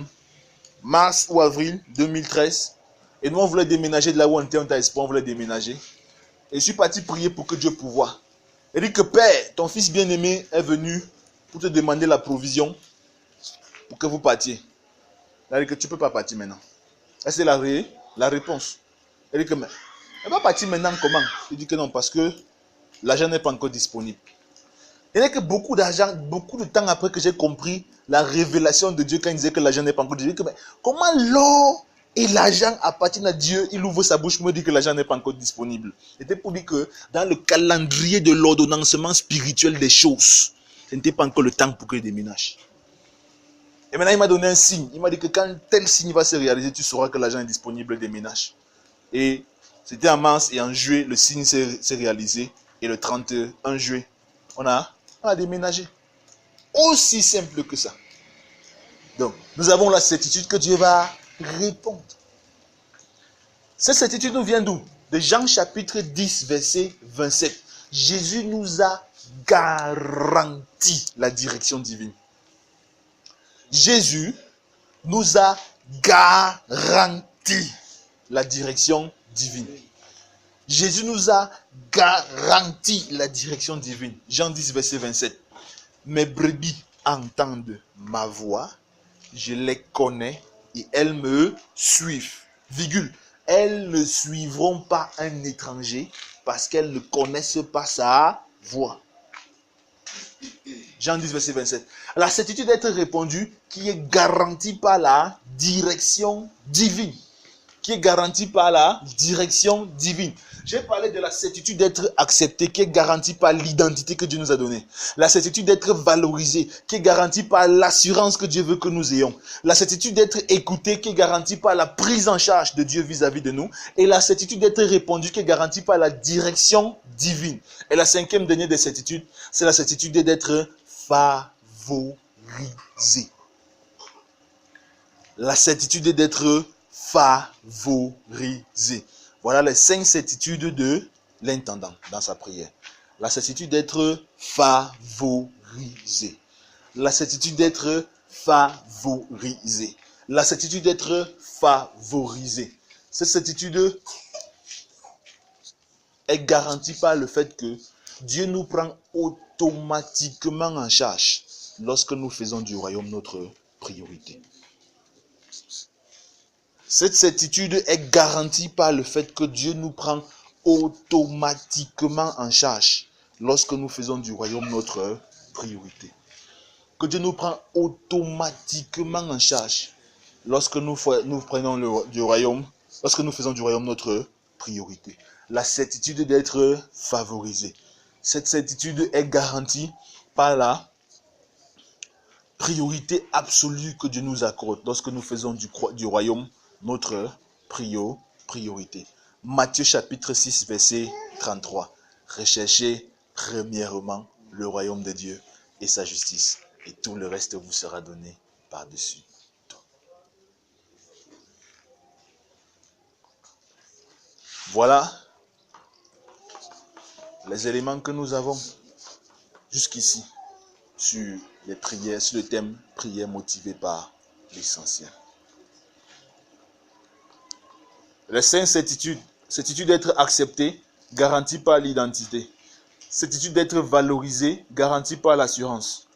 mars ou avril 2013. Et nous, on voulait déménager de là où on était, on était espoir, on voulait déménager. Et je suis parti prier pour que Dieu pourvoie. Il dit que Père, ton fils bien-aimé est venu pour te demander la provision pour que vous partiez. Il a dit que tu ne peux pas partir maintenant. Et c'est la réponse. Il dit que, mais elle va partir maintenant comment? Il dit que non, parce que l'argent n'est pas encore disponible. Il dit que beaucoup d'argent, beaucoup de temps après que j'ai compris la révélation de Dieu quand il disait que l'argent n'est pas encore disponible, mais comment l'or et l'argent appartiennent à Dieu? Il ouvre sa bouche pour me dire que l'argent n'est pas encore disponible. C'était pour dire que dans le calendrier de l'ordonnancement spirituel des choses, ce n'était pas encore le temps pour que je déménage. Et maintenant, il m'a donné un signe. Il m'a dit que quand tel signe va se réaliser, tu sauras que l'argent est disponible, déménage. Et c'était en mars et en juillet, le signe s'est réalisé. Et le 31 juillet, on a déménagé. Aussi simple que ça. Donc, nous avons la certitude que Dieu va répondre. Cette certitude nous vient d'où? De Jean chapitre 10, verset 27. Jésus nous a garanti la direction divine. Jésus nous a garanti la direction divine. Jésus nous a garanti la direction divine. Jean 10, verset 27. Mes brebis entendent ma voix, je les connais et elles me suivent. Virgule. Elles ne suivront pas un étranger parce qu'elles ne connaissent pas sa voix. Jean 10, verset 27. La certitude d'être répondu qui est garantie par la direction divine. Qui est garantie par la direction divine. J'ai parlé de la certitude d'être accepté qui est garantie par l'identité que Dieu nous a donnée. La certitude d'être valorisé qui est garantie par l'assurance que Dieu veut que nous ayons. La certitude d'être écouté qui est garantie par la prise en charge de Dieu vis-à-vis de nous. Et la certitude d'être répondu qui est garantie par la direction divine. Et la cinquième dernière des certitudes, c'est la certitude d'être favorisé. La certitude d'être favorisé. Voilà les 5 certitudes de l'intendant dans sa prière. La certitude d'être favorisé. La certitude d'être favorisé. La certitude d'être favorisé. Cette certitude est garantie par le fait que Dieu nous prend automatiquement en charge lorsque nous faisons du royaume notre priorité. Cette certitude est garantie par le fait que Dieu nous prend automatiquement en charge lorsque nous faisons du royaume notre priorité. Que Dieu nous prend automatiquement en charge lorsque nous prenons du royaume, lorsque nous faisons du royaume notre priorité. La certitude d'être favorisé. Cette certitude est garantie par la priorité absolue que Dieu nous accorde lorsque nous faisons du royaume notre priorité. Matthieu chapitre 6, verset 33. Recherchez premièrement le royaume de Dieu et sa justice, et tout le reste vous sera donné par-dessus tout. Voilà les éléments que nous avons jusqu'ici sur les prières, sur le thème prière motivée par l'essentiel. Les 5 certitudes. Certitude d'être accepté, garantie par l'identité. Certitude d'être valorisé, garantie par l'assurance.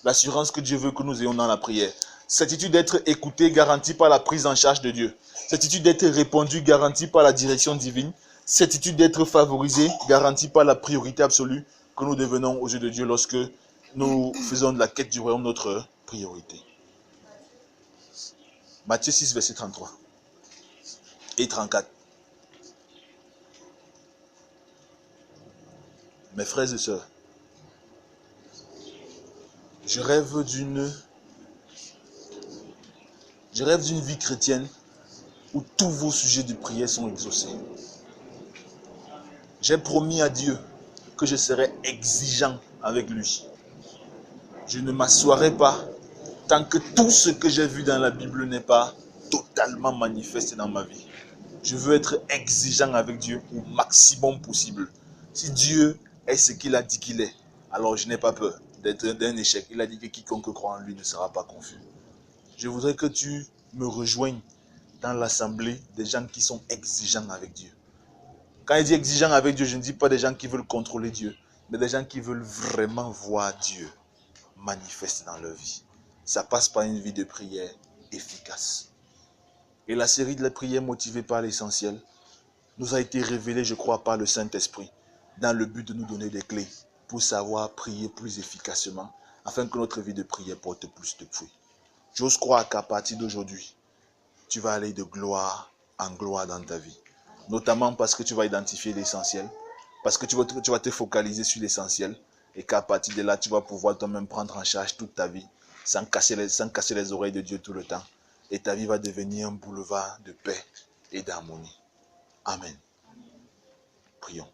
L'assurance que Dieu veut que nous ayons dans la prière. Certitude d'être écouté, garantie par la prise en charge de Dieu. Certitude d'être répondu, garantie par la direction divine. Certitude d'être favorisé, garantie par la priorité absolue que nous devenons aux yeux de Dieu lorsque nous faisons de la quête du royaume notre priorité. Matthieu 6, verset 33 et 34. Mes frères et sœurs, je rêve d'une vie chrétienne où tous vos sujets de prière sont exaucés. J'ai promis à Dieu que je serai exigeant avec lui. Je ne m'assoirai pas tant que tout ce que j'ai vu dans la Bible n'est pas totalement manifeste dans ma vie. Je veux être exigeant avec Dieu au maximum possible. Si Dieu est ce qu'il a dit qu'il est, alors je n'ai pas peur d'être d'un échec. Il a dit que quiconque croit en lui ne sera pas confus. Je voudrais que tu me rejoignes dans l'assemblée des gens qui sont exigeants avec Dieu. Quand il dit exigeant avec Dieu, je ne dis pas des gens qui veulent contrôler Dieu, mais des gens qui veulent vraiment voir Dieu manifeste dans leur vie. Ça passe par une vie de prière efficace. Et la série de la prière motivée par l'essentiel nous a été révélée, je crois, par le Saint-Esprit, dans le but de nous donner des clés pour savoir prier plus efficacement, afin que notre vie de prière porte plus de fruits. J'ose croire qu'à partir d'aujourd'hui, tu vas aller de gloire en gloire dans ta vie. Notamment parce que tu vas identifier l'essentiel, parce que tu vas te focaliser sur l'essentiel, et qu'à partir de là, tu vas pouvoir toi-même prendre en charge toute ta vie, sans casser les oreilles de Dieu tout le temps. Et ta vie va devenir un boulevard de paix et d'harmonie. Amen. Prions.